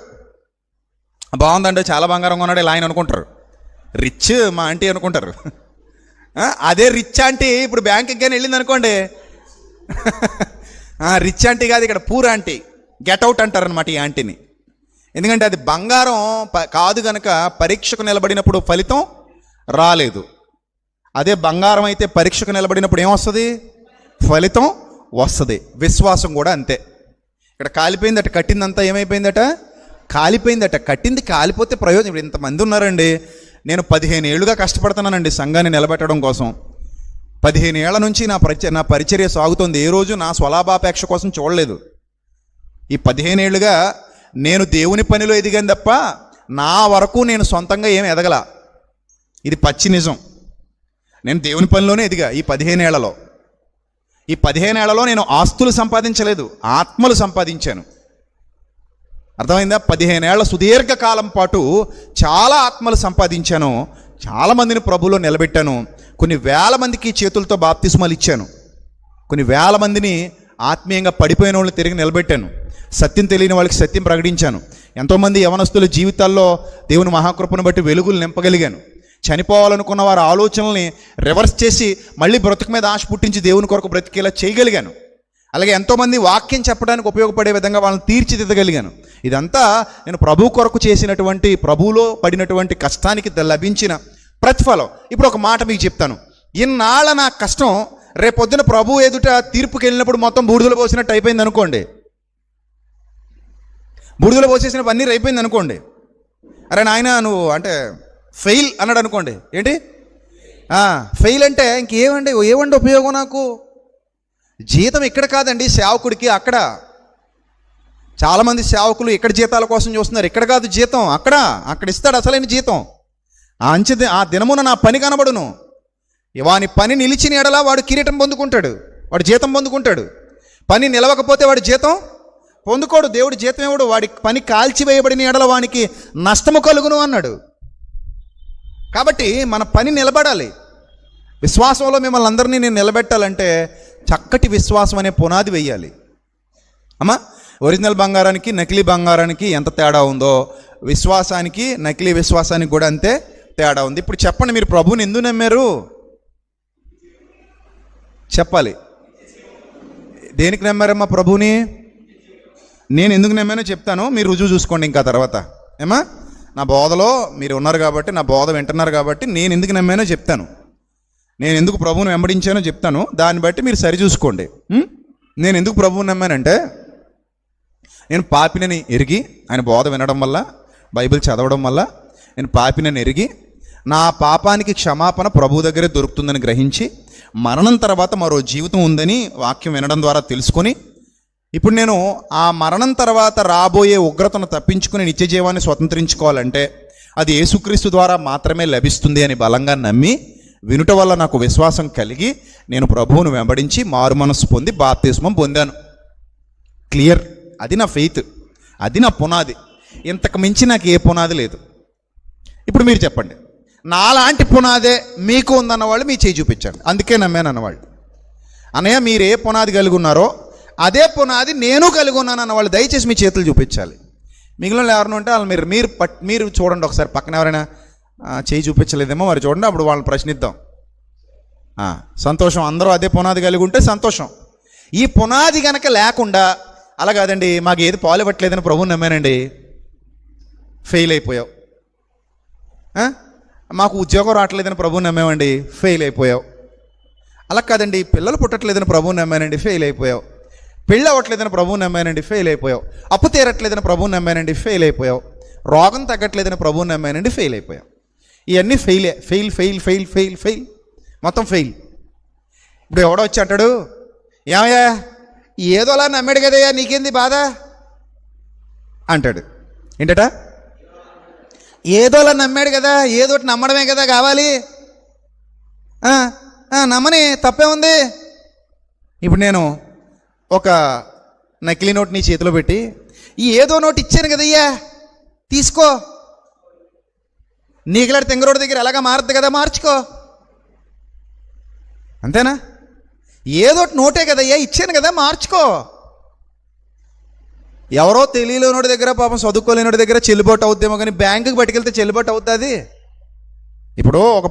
బాగుందండి, చాలా బంగారం కొన్నాడు ఇలా ఆయన అనుకుంటారు, రిచ్ మా ఆంటీ అనుకుంటారు. అదే రిచ్ ఆంటీ ఇప్పుడు బ్యాంక్కి కానీ వెళ్ళింది అనుకోండి, రిచ్ ఆంటీ కాదు, ఇక్కడ పూర్ ఆంటీ, గెట్అవుట్ అంటారనమాట ఈ ఆంటీని. ఎందుకంటే అది బంగారం కాదు కనుక పరీక్షకు నిలబడినప్పుడు ఫలితం రాలేదు. అదే బంగారం అయితే పరీక్షకు నిలబడినప్పుడు ఏమొస్తుంది? ఫలితం వస్తుంది. విశ్వాసం కూడా అంతే. ఇక్కడ కాలిపోయిందట, కట్టిందంతా ఏమైపోయిందట? కాలిపోయిందట. కట్టింది కాలిపోతే ప్రయోజనం. ఇప్పుడు ఇంతమంది ఉన్నారండి, నేను 15 ఏళ్ళుగా కష్టపడుతున్నానండి సంఘాన్ని నిలబెట్టడం కోసం. 15 ఏళ్ల నుంచి నా పరిచర్య సాగుతుంది. ఏ రోజు నా స్వలాభాపేక్ష కోసం చూడలేదు. ఈ 15 ఏళ్ళుగా నేను దేవుని పనిలో ఎదిగాను తప్ప నా వరకు నేను సొంతంగా ఏమి ఎదగల. ఇది పచ్చి నిజం. నేను దేవుని పనిలోనే ఎదిగా ఈ 15 ఏళ్లలో. ఈ 15 ఏళ్లలో నేను ఆస్తులు సంపాదించలేదు, ఆత్మలు సంపాదించాను. అర్థమైందా? 15 ఏళ్ల సుదీర్ఘకాలం పాటు చాలా ఆత్మలు సంపాదించాను, చాలామందిని ప్రభువులో నిలబెట్టాను. కొన్ని వేల మందికి చేతులతో బాప్తిస్మాలు ఇచ్చాను. కొన్ని వేల మందిని ఆత్మీయంగా పడిపోయిన వాళ్ళని తిరిగి నిలబెట్టాను. సత్యం తెలియని వాళ్ళకి సత్యం ప్రకటించాను. ఎంతోమంది యవనస్తుల జీవితాల్లో దేవుని మహాకృపను బట్టి వెలుగులు నింపగలిగాను. చనిపోవాలనుకున్న వారి ఆలోచనల్ని రివర్స్ చేసి మళ్ళీ బ్రతుకు మీద ఆశ పుట్టించి దేవుని కొరకు బ్రతికేలా చేయగలిగాను. అలాగే ఎంతోమంది వాక్యం చెప్పడానికి ఉపయోగపడే విధంగా వాళ్ళని తీర్చిదిద్దగలిగాను. ఇదంతా నేను ప్రభు కొరకు చేసినటువంటి, ప్రభువులో పడినటువంటి కష్టానికి లభించిన ప్రతిఫలం. ఇప్పుడు ఒక మాట మీకు చెప్తాను. ఇన్నాళ్ళ నా కష్టం రేపొద్దున ప్రభు ఎదుట తీర్పుకి వెళ్ళినప్పుడు మొత్తం బూడిదలో పోసినట్టు అయిపోయింది అనుకోండి. బూడిదలో పోసేసిన పన్నీరు అయిపోయింది అనుకోండి. అరే నాయన నువ్వు అంటే ఫెయిల్ అన్నాడు అనుకోండి. ఏంటి ఫెయిల్ అంటే ఏమండి ఉపయోగం? నాకు జీతం ఇక్కడ కాదండి సేవకుడికి, అక్కడ. చాలామంది సేవకులు ఇక్కడ జీతాల కోసం చూస్తున్నారు. ఇక్కడ కాదు జీతం, అక్కడ ఇస్తాడు అసలైన జీతం. ఆ దినమున నా పని కనబడును. వాని పని నిలిచిన ఎడలా వాడు కిరీటం పొందుకుంటాడు, వాడు జీతం పొందుకుంటాడు. పని నిలవకపోతే వాడు జీతం పొందుకోడు. దేవుడు జీతం ఇవ్వడు. వాడి పని కాల్చివేయబడిన ఎడల వానికి నష్టము కలుగును అన్నాడు. కాబట్టి మన పని నిలబడాలి. విశ్వాసంలో మిమ్మల్ని అందరినీ నేను నిలబెట్టాలంటే చక్కటి విశ్వాసం అనే పునాది వెయ్యాలి. అమ్మా, ఒరిజినల్ బంగారానికి నకిలీ బంగారానికి ఎంత తేడా ఉందో విశ్వాసానికి నకిలీ విశ్వాసానికి కూడా అంతే తేడా ఉంది. ఇప్పుడు చెప్పండి, మీరు ప్రభువుని ఎందుకు నమ్మారు? చెప్పాలి. దేనికి నమ్మారమ్మా ప్రభువుని? నేను ఎందుకు నమ్మానో చెప్తాను, మీరు రుజువు చూసుకోండి ఇంకా తర్వాత. ఏమా, నా బోధలో మీరు ఉన్నారు కాబట్టి, నా బోధ వింటున్నారు కాబట్టి నేను ఎందుకు నమ్మానో చెప్తాను. నేను ఎందుకు ప్రభువుని వెంబడించానో చెప్తాను. దాన్ని బట్టి మీరు సరి చూసుకోండి. నేను ఎందుకు ప్రభువుని నమ్మానంటే, నేను పాపినని ఎరిగి ఆయన బోధ వినడం వల్ల, బైబిల్ చదవడం వల్ల నేను పాపినని ఎరిగి నా పాపానికి క్షమాపణ ప్రభు దగ్గరే దొరుకుతుందని గ్రహించి, మరణం తర్వాత మరో జీవితం ఉందని వాక్యం వినడం ద్వారా తెలుసుకొని, ఇప్పుడు నేను ఆ మరణం తర్వాత రాబోయే ఉగ్రతను తప్పించుకుని నిత్య జీవాన్ని స్వతంత్రించుకోవాలంటే అది యేసుక్రీస్తు ద్వారా మాత్రమే లభిస్తుంది అని బలంగా నమ్మి, వినుట వల్ల నాకు విశ్వాసం కలిగి నేను ప్రభువును వెంబడించి మారు మనస్సు పొంది బాప్తిస్మం పొందాను. క్లియర్. అది నా ఫెయిత్, అది నా పునాది. ఇంతకు మించి నాకు ఏ పునాది లేదు. ఇప్పుడు మీరు చెప్పండి, నాలాంటి పునాదే మీకు ఉందన్న వాళ్ళు మీ చేయి చూపించారు. అందుకే నమ్మాను అన్నవాళ్ళు. అన్నయ్య మీరు ఏ పునాది కలిగి ఉన్నారో అదే పునాది నేను కలిగి ఉన్నాను అన్నవాళ్ళు దయచేసి మీ చేతులు చూపించాలి. మిగిలిన ఎవరైనా ఉంటే వాళ్ళు మీరు చూడండి ఒకసారి. పక్కన ఎవరైనా చేయి చూపించలేదేమో మరి చూడండి, అప్పుడు వాళ్ళని ప్రశ్నిద్దాం. సంతోషం, అందరూ అదే పునాది కలిగి ఉంటే సంతోషం. ఈ పునాది కనుక లేకుండా, అలా కాదండి మాకు ఏది పాలు ఇవ్వట్లేదని ప్రభువుని నమ్మానండి, ఫెయిల్ అయిపోయావు. మాకు ఉద్యోగం రావట్లేదని ప్రభువుని నమ్మామండి, ఫెయిల్ అయిపోయావు. అలా కాదండి పిల్లలు పుట్టట్లేదని ప్రభువుని నమ్మానండి, ఫెయిల్ అయిపోయావు. పెళ్ళి అవ్వట్లేదని ప్రభువుని నమ్మానండి, ఫెయిల్ అయిపోయావు. అప్పు తీరట్లేదని ప్రభువుని నమ్మానండి, ఫెయిల్ అయిపోయావు. రోగం తగ్గట్లేదని ప్రభువుని నమ్మానండి, ఫెయిల్ అయిపోయావు. ఇవన్నీ ఫెయిలే. Fail fail fail fail fail మొత్తం ఫెయిల్. ఇప్పుడు ఎవడో వచ్చి అంటాడు, ఏమయ్యా ఏదోలా నమ్మాడు కదయ్యా నీకేంది బాధ అంటాడు. ఏంటట? ఏదోలా నమ్మాడు కదా, ఏదోటి నమ్మడమే కదా కావాలి. నమ్మని తప్పే ఉంది. ఇప్పుడు నేను ఒక నకిలీ నోట్ నీ చేతిలో పెట్టి, ఈ ఏదో నోట్ ఇచ్చాను కదయ్యా తీసుకో, నీకులాడి తెంగరోడి దగ్గర ఎలాగా మారద్దు కదా, మార్చుకో. అంతేనా? ఏదోటి నోటే కదయ్యా ఇచ్చాను కదా మార్చుకో. ఎవరో తెలియలేనోడి దగ్గర, పాపం చదువుకోలేనోడి దగ్గర చెల్లుబాటు అవుద్దేమో, కానీ బ్యాంకుకి పట్టుకెళ్తే చెల్లుబాటు అవుతుంది. ఇప్పుడు ఒక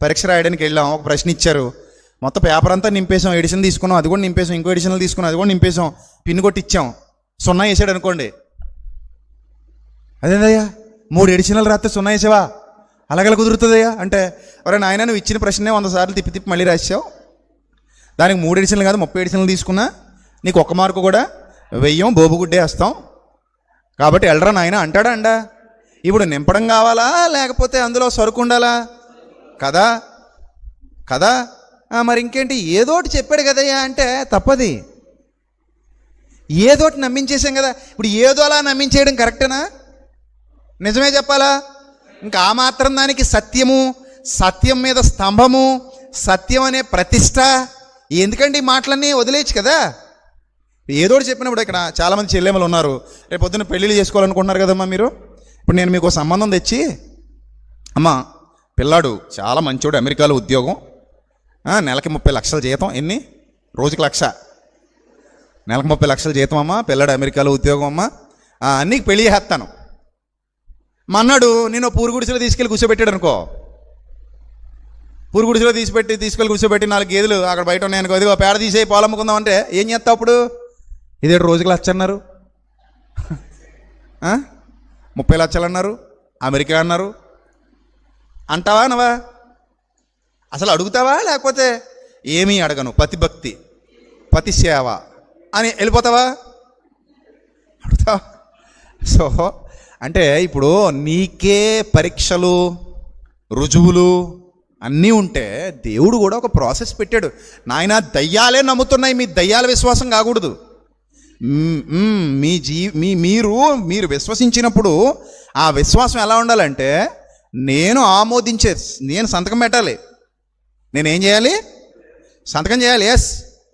పరీక్ష రాయడానికి వెళ్ళాం, ఒక ప్రశ్న ఇచ్చారు, మొత్తం పేపర్ అంతా నింపేసాం, ఎడిషన్ తీసుకున్నాం, అది కూడా నింపేసాం, ఇంకో ఎడిషన్లు తీసుకున్నాం, అది కూడా నింపేసాం, పిన్ కొట్టి ఇచ్చాం, 0 వేసాడు అనుకోండి. అదేందయ్యా 3 ఎడిషన్లు రాస్తే 0 వేసావా, అలాగలా కుదురుతుందయ్యా అంటే, ఒరే నాయన నువ్వు ఇచ్చిన ప్రశ్నే 100 సార్లు తిప్పి మళ్ళీ రాసావు, దానికి 3 ఎడిషన్లు కాదు 30 ఎడిషన్లు తీసుకున్నా, నీకు 1 మార్కు కూడా వెయ్యం, బోబుగుడ్డే వేస్తాం, కాబట్టి వెళ్ళరా నాయన అంటాడా అండా? ఇప్పుడు నింపడం కావాలా లేకపోతే అందులో సరుకు ఉండాలా? కదా కదా మరి ఇంకేంటి, ఏదోటి చెప్పాడు కదయ్యా అంటే తప్పది. ఏదోటి నమ్మించేసాం కదా. ఇప్పుడు ఏదో అలా నమ్మించేయడం కరెక్టేనా? నిజమే చెప్పాలా? ఇంకా ఆ మాత్రం దానికి సత్యము, సత్యం మీద స్తంభము, సత్యం అనే ప్రతిష్ట, ఎందుకండి ఈ మాటలన్నీ వదిలేయచ్చు కదా. ఏదోటి చెప్పినప్పుడు ఇక్కడ చాలామంది చెల్లెమ్మలు ఉన్నారు, రేపు పొద్దున్న పెళ్ళిళ్ళు చేసుకోవాలనుకుంటున్నారు కదమ్మా మీరు. ఇప్పుడు నేను మీకు సంబంధం తెచ్చి, అమ్మా పిల్లాడు చాలా మంచోడు, అమెరికాలో ఉద్యోగం, నెలకి 30 లక్షల జీతం. ఎన్ని? రోజుకి 1,00,000. నెలకు 30 లక్షల జీతం అమ్మా, పిల్లడు అమెరికాలో ఉద్యోగం అమ్మా, అన్నీ పెళ్ళి చేస్తాను. మా అన్నాడు నేను పూరు గుడిసెలో తీసుకెళ్ళి కూర్చోబెట్టాడు అనుకో. పూరు గుడిసెలో తీసుకెళ్ళి కూర్చోబెట్టి 4 గేదెలు అక్కడ బయట ఉన్నాయనుకో, అది పేడ తీసేయి పాలు అమ్ముకుందాం అంటే ఏం చేస్తావు అప్పుడు? ఇదే రోజుకి 1,00,000 అన్నారు, 30 లక్షలు అన్నారు, అమెరికా అన్నారు. అంటావా నవా? అసలు అడుగుతావా? లేకపోతే ఏమీ అడగను, పతి భక్తి పతి సేవ అని వెళ్ళిపోతావా? అడుగుతావా? సో అంటే ఇప్పుడు నీకే పరీక్షలు రుజువులు అన్నీ ఉంటే దేవుడు కూడా ఒక ప్రాసెస్ పెట్టాడు. నాయన దయ్యాలే నమ్ముతున్నాయి, మీ దయ్యాల విశ్వాసం కాకూడదు. మీరు విశ్వసించినప్పుడు ఆ విశ్వాసం ఎలా ఉండాలంటే, నేను సంతకం పెట్టాలి. నేనేం చేయాలి? సంతకం చేయాలి. ఎస్,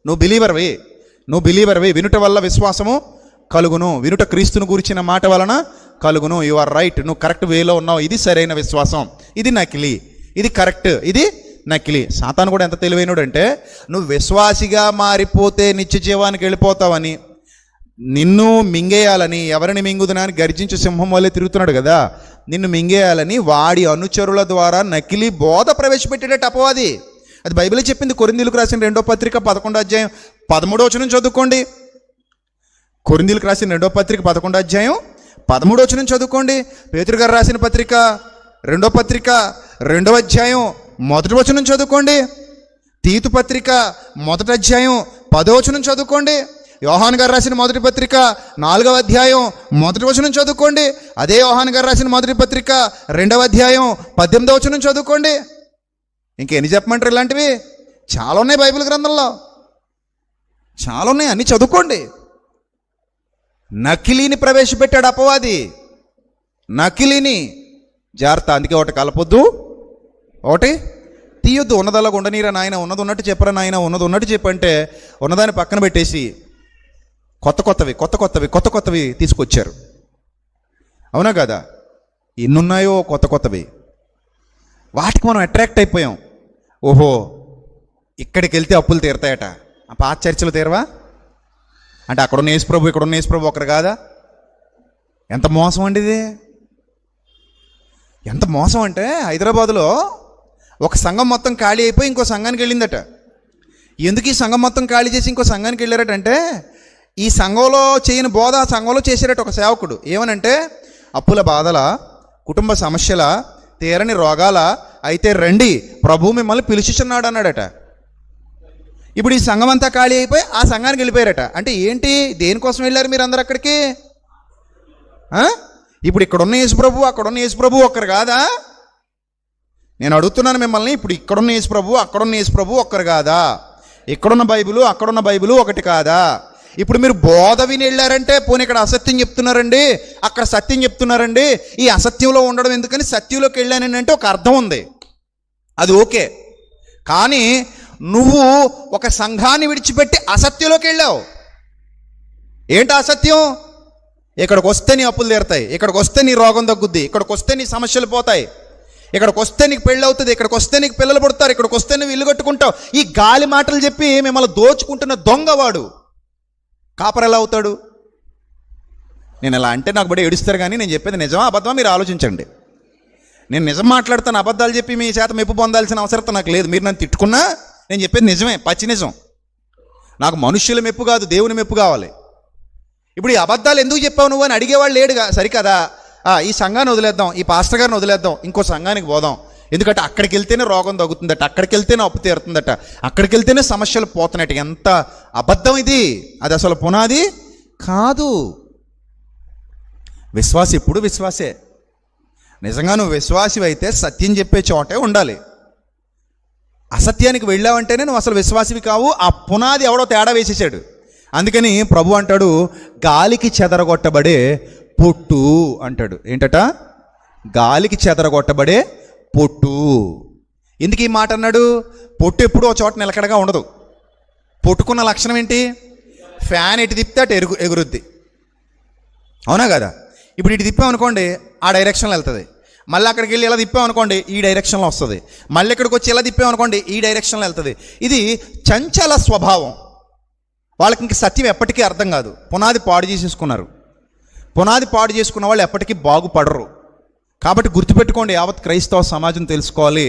నువ్వు బిలీవర్వి. వినుట వల్ల విశ్వాసము కలుగును, వినుట క్రీస్తును గురించిన మాట వలన కలుగును. యు ఆర్ రైట్, నువ్వు కరెక్ట్ వేలో ఉన్నావు, ఇది సరైన విశ్వాసం, ఇది నకిలీ, ఇది కరెక్ట్, ఇది నకిలీ. సాతాను కూడా ఎంత తెలివైనడు అంటే, నువ్వు విశ్వాసిగా మారిపోతే నిత్య జీవానికి వెళ్ళిపోతావని, నిన్ను మింగేయాలని, ఎవరిని మింగుదునా అని గర్జించే సింహం వల్లే తిరుగుతున్నాడు కదా, నిన్ను మింగేయాలని వాడి అనుచరుల ద్వారా నకిలీ బోధ ప్రవేశపెట్టేటట్టు అపవాది. అది బైబిలే చెప్పింది. కొరింథీయులకు రాసిన 2వ పత్రిక 11వ అధ్యాయం 13వ వచనం చదువుకోండి. కొరింథీయులకు రాసిన 2వ పత్రిక 11వ అధ్యాయం 13వ వచనం చదువుకోండి. పేతురు గారు రాసిన పత్రిక 2వ పత్రిక 2వ అధ్యాయం 1వ వచనం చదువుకోండి. తీతు పత్రిక 1వ అధ్యాయం 10వ వచనం చదువుకోండి. యోహాను గారు రాసిన 1వ పత్రిక 4వ అధ్యాయం 1వ వచనం చదువుకోండి. అదే యోహాను గారు రాసిన 1వ పత్రిక 2వ అధ్యాయం 18వ వచనం చదువుకోండి. ఇంకెన్ని చెప్పమంటారు? ఇలాంటివి చాలా ఉన్నాయి బైబిల్ గ్రంథంలో, చాలా ఉన్నాయి, అన్నీ చదువుకోండి. నకిలీని ప్రవేశపెట్టాడు అపవాది, నకిలీని. జాగ్రత్త. అందుకే ఒకటి కలపొద్దు, ఒకటి తీయొద్దు. ఉన్నదల్లా ఉండనీరా నాయన, ఉన్నది ఉన్నట్టు చెప్పరా నాయన, ఉన్నది ఉన్నట్టు చెప్పంటే ఉన్నదాన్ని పక్కన పెట్టేసి కొత్త కొత్తవి తీసుకొచ్చారు. అవునా కదా? ఎన్నున్నాయో కొత్తవి, వాటికి మనం అట్రాక్ట్ అయిపోయాం. ఓహో, ఇక్కడికి వెళ్తే అప్పులు తీరుతాయట, ఆ పాత చర్చలు తీరవా అంటే అక్కడున్న యేసుప్రభు ఇక్కడున్న యేసుప్రభు ఒకరు కాదా? ఎంత మోసం అండి ఇది, ఎంత మోసం అంటే, హైదరాబాదులో ఒక సంఘం మొత్తం ఖాళీ అయిపోయి ఇంకో సంఘానికి వెళ్ళిందట. ఎందుకు ఈ సంఘం మొత్తం ఖాళీ చేసి ఇంకో సంఘానికి వెళ్ళారటంటే, ఈ సంఘంలో చేయని బోధ ఆ సంఘంలో చేశారట ఒక సేవకుడు. ఏమనంటే, అప్పుల బాధల, కుటుంబ సమస్యల, తీరని రోగాల, అయితే రండి ప్రభువు మిమ్మల్ని పిలుచుచున్నాడు అన్నాడట. ఇప్పుడు ఈ సంఘం అంతా ఖాళీ అయిపోయి ఆ సంఘానికి వెళ్ళిపోయారట. అంటే ఏంటి, దేనికోసం వెళ్ళారు మీరు అందరు అక్కడికి? ఇప్పుడు ఇక్కడున్న యేసుప్రభు అక్కడున్న యేసుప్రభు ఒక్కరు కాదా? నేను అడుగుతున్నాను మిమ్మల్ని, ఇప్పుడు ఇక్కడున్న యేసుప్రభు అక్కడున్న యేసుప్రభు ఒక్కరు కాదా? ఇక్కడున్న బైబిలు అక్కడున్న బైబిలు ఒకటి కాదా? ఇప్పుడు మీరు బోధ విని వెళ్ళారంటే, పోనీ ఇక్కడ అసత్యం చెప్తున్నారండి, అక్కడ సత్యం చెప్తున్నారండి, ఈ అసత్యంలో ఉండడం ఎందుకని సత్యంలోకి వెళ్ళానని అంటే ఒక అర్థం ఉంది, అది ఓకే. కానీ నువ్వు ఒక సంఘాన్ని విడిచిపెట్టి అసత్యంలోకి వెళ్ళావు. ఏంటి అసత్యం? ఇక్కడికి వస్తే నీ అప్పులు తీరుతాయి, ఇక్కడికి వస్తే నీ రోగం తగ్గుద్ది, ఇక్కడికి వస్తే నీ సమస్యలు పోతాయి, ఇక్కడికి వస్తే నీకు పెళ్ళి అవుతుంది, ఇక్కడికి వస్తే నీకు పిల్లలు పుడతారు, ఇక్కడికి వస్తే నువ్వు ఇల్లు కట్టుకుంటావు. ఈ గాలి మాటలు చెప్పి మిమ్మల్ని దోచుకుంటున్న దొంగవాడు కాపర్ ఎలా అవుతాడు? నేను ఇలా అంటే నాకు బడి ఏడుస్తారు, కానీ నేను చెప్పేది నిజమా అబద్ధమా మీరు ఆలోచించండి. నేను నిజం మాట్లాడతాను, అబద్ధాలు చెప్పి మీ చేత మెప్పు పొందాల్సిన అవసరం నాకు లేదు. మీరు నన్ను తిట్టుకున్నా నేను చెప్పేది నిజమే, పచ్చి నిజం. నాకు మనుష్యుల మెప్పు కాదు, దేవుని మెప్పు కావాలి. ఇప్పుడు ఈ అబద్ధాలు ఎందుకు చెప్పావు నువ్వు అని అడిగేవాళ్ళు లేడుగా. సరికదా, ఈ సంఘాన్ని వదిలేద్దాం, ఈ పాస్టర్ గారిని వదిలేద్దాం, ఇంకో సంఘానికి పోదాం, ఎందుకంటే అక్కడికి వెళ్తేనే రోగం తగ్గుతుందట, అక్కడికి వెళ్తేనే అప్పు తీరుతుందట, అక్కడికి వెళ్తేనే సమస్యలు పోతున్నట్టు. ఎంత అబద్ధం ఇది! అది అసలు పునాది కాదు. విశ్వాసి ఎప్పుడు విశ్వాసే. నిజంగా నువ్వు విశ్వాసి అయితే సత్యం చెప్పే చోటే ఉండాలి. అసత్యానికి వెళ్ళావంటేనే నువ్వు అసలు విశ్వాసివి కావు. ఆ పునాది ఎవడో తేడా వేసేసాడు. అందుకని ప్రభు అంటాడు, గాలికి చెదరగొట్టబడే పొట్టు అంటాడు. ఏంటట? గాలికి చెదరగొట్టబడే పొట్టు. ఎందుకు ఈ మాట అన్నాడు? పొట్టు ఎప్పుడు ఒక చోట నిలకడగా ఉండదు. పొట్టుకున్న లక్షణం ఏంటి? ఫ్యాన్ ఎటు తిప్పితే అటు ఎగురుద్ది. అవునా కదా? ఇప్పుడు ఇటు తిప్పామనుకోండి, ఆ డైరెక్షన్లో వెళ్తుంది. మళ్ళీ అక్కడికి వెళ్ళి ఇలా తిప్పామనుకోండి ఈ డైరెక్షన్లో వస్తుంది, మళ్ళీ ఇక్కడికి వచ్చి ఇలా తిప్పామనుకోండి ఈ డైరెక్షన్లో వెళ్తుంది. ఇది చంచల స్వభావం. వాళ్ళకి ఇంక సత్యం ఎప్పటికీ అర్థం కాదు. పునాది పాడు చేసేసుకున్నారు. పునాది పాడు చేసుకున్న వాళ్ళు ఎప్పటికీ బాగుపడరు. కాబట్టి గుర్తుపెట్టుకోండి, యావత్ క్రైస్తవ సమాజం తెలుసుకోవాలి,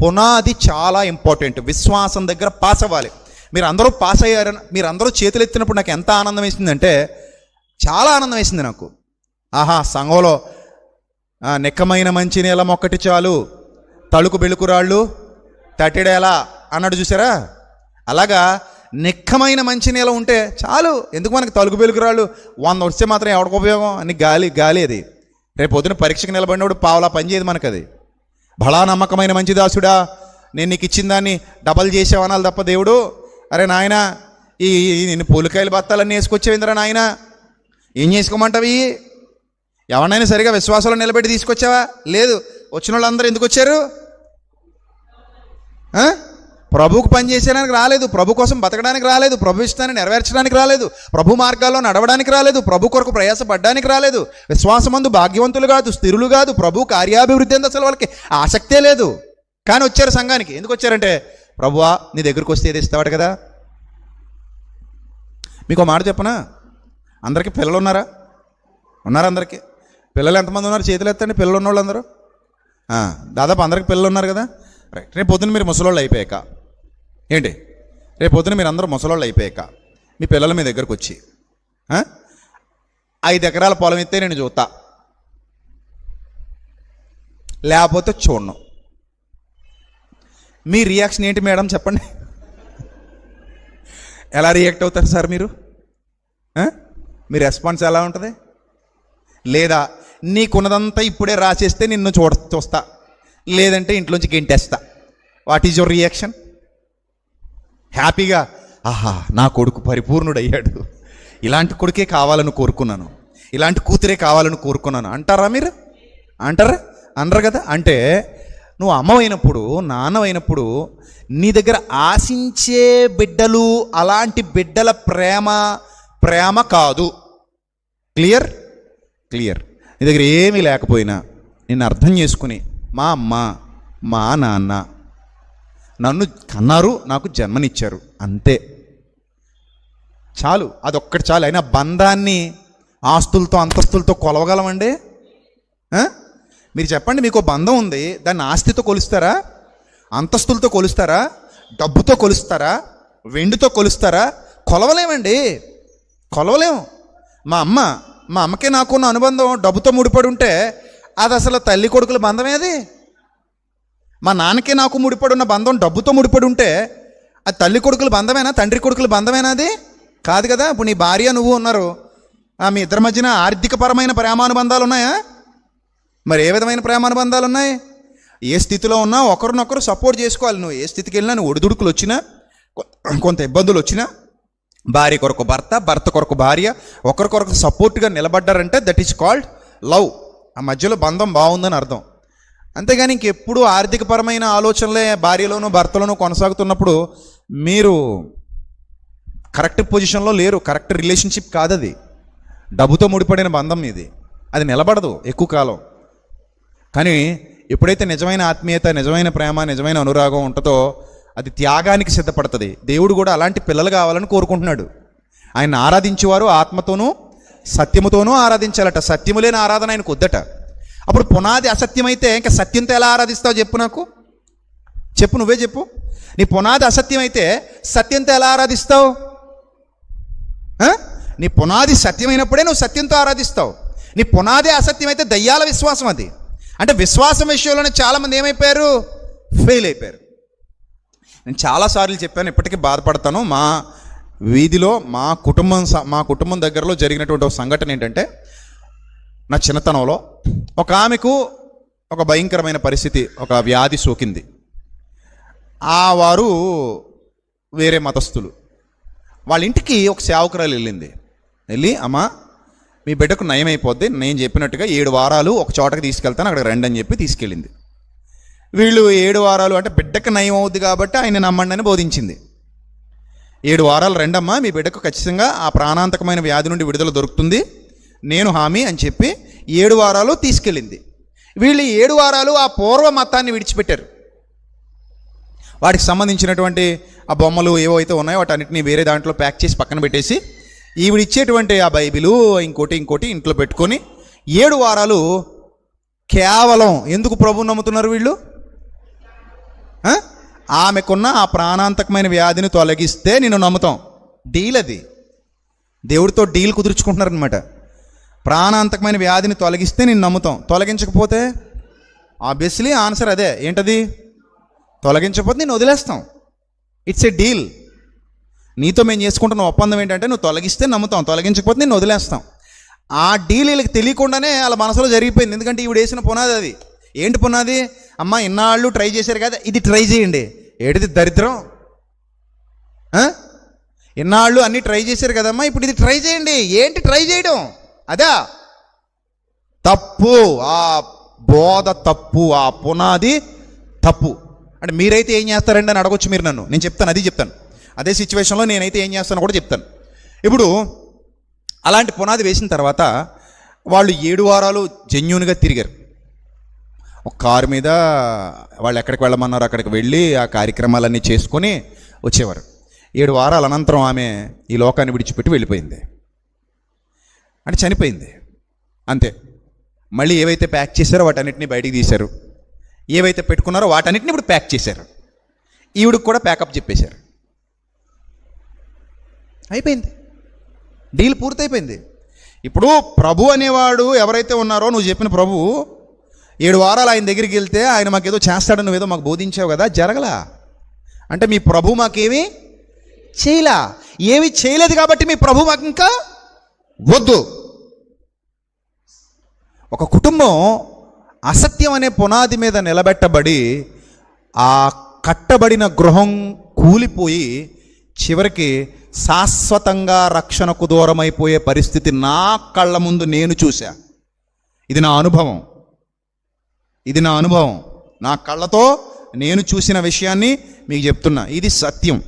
పునాది చాలా ఇంపార్టెంట్. విశ్వాసం దగ్గర పాస్ అవ్వాలి. మీరు అందరూ పాస్ అయ్యారని మీరు అందరూ చేతులు ఎత్తినప్పుడు నాకు ఎంత ఆనందం వేసిందంటే, చాలా ఆనందం వేసింది నాకు. ఆహా, సంఘంలో నిక్కమైన మంచి నీళ్ళ మొక్కటి చాలు, తళుకు బెళుకురాళ్ళు తట్టెడేలా అన్నాడు చూసారా? అలాగా నిక్కమైన మంచి నీళ్ళ ఉంటే చాలు. ఎందుకు మనకి తలుగు బెలుకురాళ్ళు 100 వస్తే మాత్రం ఎవరికి ఉపయోగం? అని గాలి అది. రేపు పొద్దున పరీక్షకు నిలబడినప్పుడు పావులా పనిచేయదు మనకు అది. బలా నమ్మకమైన మంచి దాసుడా, నేను నీకు ఇచ్చిన దాన్ని డబల్ చేసావనాలి తప్ప దేవుడు, అరే నాయన ఈ నేను పూలకాయలు బత్తాలన్నీ వేసుకొచ్చావిందిరా నాయన, ఏం చేసుకోమంటావి? ఎవరినైనా సరిగా విశ్వాసంలో నిలబెట్టి తీసుకొచ్చావా? లేదు. వచ్చిన వాళ్ళందరూ ఎందుకు వచ్చారు? ప్రభువుకు పని చేసేయడానికి రాలేదు, ప్రభు కోసం బతకడానికి రాలేదు, ప్రభు ఇష్టాన్ని నెరవేర్చడానికి రాలేదు, ప్రభు మార్గాల్లో నడవడానికి రాలేదు, ప్రభు కొరకు ప్రయాసపడడానికి రాలేదు. విశ్వాసమందు భాగ్యవంతులు కాదు, స్థిరులు కాదు, ప్రభు కార్యాభివృద్ధి అంత అసలు వాళ్ళకి ఆసక్తే లేదు. కానీ వచ్చారు సంఘానికి. ఎందుకు వచ్చారంటే, ప్రభువా నీ దగ్గరికి వస్తే ఏది ఇస్తావాడు కదా. మీకు మాట చెప్పనా, అందరికీ పిల్లలు ఉన్నారా? అందరికీ పిల్లలు ఎంతమంది ఉన్నారు? చేతులు ఎత్తండి. పిల్లలు ఉన్నవాళ్ళు అందరూ దాదాపు అందరికి పిల్లలు ఉన్నారు కదా. రైట్. రేపు పొద్దున్న మీరు ముసలోళ్ళు అయిపోయాక ఏంటి, రేపు పొద్దున మీరు అందరూ ముసలోళ్ళు అయిపోయాక మీ పిల్లల మీ దగ్గరకు వచ్చి 5 ఎకరాల పొలం ఇస్తే నేను చూస్తా, లేకపోతే చూడను. మీ రియాక్షన్ ఏంటి మేడం చెప్పండి? ఎలా రియాక్ట్ అవుతారు సార్ మీరు? మీ రెస్పాన్స్ ఎలా ఉంటుంది? లేదా నీకున్నదంతా ఇప్పుడే రాసేస్తే నిన్ను చూస్తా, లేదంటే ఇంట్లోంచి గెంటేస్తా. What is your reaction? హ్యాపీగా ఆహా నా కొడుకు పరిపూర్ణుడయ్యాడు, ఇలాంటి కొడుకే కావాలని కోరుకున్నాను, ఇలాంటి కూతురే కావాలని కోరుకున్నాను అంటారా మీరు? అంటారా? అనరు కదా. అంటే నువ్వు అమ్మవైనప్పుడు నాన్నవైనప్పుడు నీ దగ్గర ఆశించే బిడ్డలు అలాంటి బిడ్డల ప్రేమ కాదు. క్లియర్? నీ దగ్గర ఏమీ లేకపోయినా నిన్ను అర్థం చేసుకుని మా అమ్మ మా నాన్న నన్ను కన్నారు, నాకు జన్మనిచ్చారు, అంతే చాలు. అదొక్కటి చాలు. అయినా బంధాన్ని ఆస్తులతో అంతస్తులతో కొలవగలమండి? మీరు చెప్పండి, మీకు బంధం ఉంది, దాన్ని ఆస్తితో కొలుస్తారా? అంతస్తులతో కొలుస్తారా? డబ్బుతో కొలుస్తారా? వెండితో కొలుస్తారా? కొలవలేమండి, కొలవలేము. మా అమ్మకే నాకున్న అనుబంధం డబ్బుతో ముడిపడి ఉంటే అది అసలు తల్లి కొడుకుల బంధమేది. మా నాన్నకే నాకు ముడిపడి ఉన్న బంధం డబ్బుతో ముడిపడి ఉంటే అది తల్లి కొడుకుల బంధమేనా, తండ్రి కొడుకుల బంధమేనా? అది కాదు కదా. ఇప్పుడు నీ భార్య నువ్వు ఉన్నారు, మీ ఇద్దరి మధ్యన ఆర్థికపరమైన ప్రేమానుబంధాలు ఉన్నాయా? మరి ఏ విధమైన ప్రేమానుబంధాలు ఉన్నాయి? ఏ స్థితిలో ఉన్నా ఒకరినొకరు సపోర్ట్ చేసుకోవాలి. నువ్వు ఏ స్థితికి వెళ్ళినా, నువ్వు ఒడిదుడుకులు వచ్చినా, కొంత ఇబ్బందులు వచ్చినా, భార్య కొరకు భర్త, భర్త కొరకు భార్య ఒకరికొరకు సపోర్ట్గా నిలబడ్డారంటే దట్ ఈస్ కాల్డ్ లవ్. ఆ మధ్యలో బంధం బాగుందని అర్థం. అంతేగాని ఇంకెప్పుడు ఆర్థికపరమైన ఆలోచనలే భార్యలోనూ భర్తలోనూ కొనసాగుతున్నప్పుడు మీరు కరెక్ట్ పొజిషన్లో లేరు. కరెక్ట్ రిలేషన్షిప్ కాదు అది. డబ్బుతో ముడిపడిన బంధం ఇది, అది నిలబడదు ఎక్కువ కాలం. కానీ ఎప్పుడైతే నిజమైన ఆత్మీయత, నిజమైన ప్రేమ, నిజమైన అనురాగం ఉంటుందో అది త్యాగానికి సిద్ధపడుతుంది. దేవుడు కూడా అలాంటి పిల్లలు కావాలని కోరుకుంటున్నాడు. ఆయన ఆరాధించేవారు ఆత్మతోనూ సత్యముతోనూ ఆరాధించాలట. సత్యము లేని ఆరాధన ఆయనకు వద్దట. అప్పుడు పునాది అసత్యమైతే ఇంకా సత్యంతో ఎలా ఆరాధిస్తావు చెప్పు? నాకు చెప్పు, నువ్వే చెప్పు. నీ పునాది అసత్యం అయితే సత్యంతో ఎలా ఆరాధిస్తావు? నీ పునాది సత్యమైనప్పుడే నువ్వు సత్యంతో ఆరాధిస్తావు. నీ పునాది అసత్యం అయితే దయ్యాల విశ్వాసం అది. అంటే విశ్వాసం విషయంలోనే చాలామంది ఏమైపోయారు? ఫెయిల్ అయిపోయారు. నేను చాలాసార్లు చెప్పాను, ఇప్పటికీ బాధపడతాను. మా వీధిలో మా కుటుంబం దగ్గరలో జరిగినటువంటి ఒక సంఘటన ఏంటంటే, నా చిన్నతనంలో ఒక ఆమెకు ఒక భయంకరమైన పరిస్థితి, ఒక వ్యాధి సోకింది. వారు వేరే మతస్థులు. వాళ్ళ ఇంటికి ఒక సేవకురాలు వెళ్ళి అమ్మా మీ బిడ్డకు నయం అయిపోద్ది, నేను చెప్పినట్టుగా 7 వారాలు ఒక చోటకి తీసుకెళ్తాను, అక్కడ రండి అని చెప్పి తీసుకెళ్ళింది. వీళ్ళు 7 వారాలు అంటే బిడ్డకు నయం అవుద్ది కాబట్టి ఆయన నమ్మండి అని బోధించింది. 7 వారాలు రెండమ్మా, మీ బిడ్డకు ఖచ్చితంగా ఆ ప్రాణాంతకమైన వ్యాధి నుండి విడుదల దొరుకుతుంది, నేను హామీ అని చెప్పి 7 వారాలు తీసుకెళ్ళింది. వీళ్ళు 7 వారాలు ఆ పూర్వ మతాన్ని విడిచిపెట్టారు. వాటికి సంబంధించినటువంటి ఆ బొమ్మలు ఏవో అయితే ఉన్నాయో వాటన్నిటిని వేరే దాంట్లో ప్యాక్ చేసి పక్కన పెట్టేసి ఈవిడిచ్చేటువంటి ఆ బైబిలు ఇంకోటి ఇంట్లో పెట్టుకొని 7 వారాలు కేవలం ఎందుకు ప్రభువు నమ్ముతున్నారు వీళ్ళు? ఆమెకున్న ఆ ప్రాణాంతకమైన వ్యాధిని తొలగిస్తే నిన్ను నమ్ముతాం. డీల్ అది, దేవుడితో డీల్ కుదుర్చుకుంటున్నారనమాట. ప్రాణాంతకమైన వ్యాధిని తొలగిస్తే నిన్ను నమ్ముతాం, తొలగించకపోతే ఆబ్వియస్లీ ఆన్సర్ అదే. ఏంటది? తొలగించకపోతే నేను వదిలేస్తాం. It's a deal. నీతో మేము చేసుకుంటున్న ఒప్పందం ఏంటంటే నువ్వు తొలగిస్తే నమ్ముతాం, తొలగించకపోతే నేను వదిలేస్తాం. ఆ డీల్ వీళ్ళకి తెలియకుండానే వాళ్ళ మనసులో జరిగిపోయింది. ఎందుకంటే ఈవిడ వేసిన పునాది అది. ఏంటి పునాది? అమ్మ ఇన్నాళ్ళు ట్రై చేశారు కదా, ఇది ట్రై చేయండి. ఏంటిది దరిద్రం? ఇన్నాళ్ళు అన్నీ ట్రై చేశారు కదమ్మా, ఇప్పుడు ఇది ట్రై చేయండి. ఏంటి ట్రై చేయడం? అదా తప్పు. ఆ బోధ తప్పు, ఆ పునాది తప్పు. అంటే మీరైతే ఏం చేస్తారండి అని అడగొచ్చు మీరు నన్ను. నేను చెప్తాను, అది చెప్తాను. అదే సిచ్యువేషన్లో నేనైతే ఏం చేస్తానో కూడా చెప్తాను. ఇప్పుడు అలాంటి పునాది వేసిన తర్వాత వాళ్ళు 7 వారాలు జెన్యూన్గా తిరిగారు. ఒక కారు మీద వాళ్ళు ఎక్కడికి వెళ్ళమన్నారో అక్కడికి వెళ్ళి ఆ కార్యక్రమాలన్నీ చేసుకొని వచ్చేవారు. 7 వారాల అనంతరం ఆమె ఈ లోకాన్ని విడిచిపెట్టి వెళ్ళిపోయింది. అంటే చనిపోయింది అంతే. మళ్ళీ ఏవైతే ప్యాక్ చేశారో వాటన్నిటిని బయటికి తీశారు, ఏవైతే పెట్టుకున్నారో వాటన్నిటిని ఇప్పుడు ప్యాక్ చేశారు. ఈవిడికి కూడా ప్యాకప్ చెప్పేశారు. అయిపోయింది, డీల్ పూర్తయిపోయింది. ఇప్పుడు ప్రభు అనేవాడు ఎవరైతే ఉన్నారో, నువ్వు చెప్పిన ప్రభు 7 వారాలు ఆయన దగ్గరికి వెళ్తే ఆయన మాకేదో చేస్తాడని నువ్వేదో మాకు బోధించావు కదా, జరగలా. అంటే మీ ప్రభు మాకేమీ చేయలా, ఏమీ చేయలేదు కాబట్టి మీ ప్రభు మాకు ఇంకా వద్దు. ఒక కుటుంబం అసత్యం అనే పునాది మీద నిలబెట్టబడి ఆ కట్టబడిన గృహం కూలిపోయి చివరికి శాశ్వతంగా రక్షణకు దూరమైపోయే పరిస్థితి నా కళ్ళ ముందు నేను చూశా. ఇది నా అనుభవం, ఇది నా అనుభవం. నా కళ్ళతో నేను చూసిన విషయాన్ని మీకు చెప్తున్నా, ఇది సత్యం.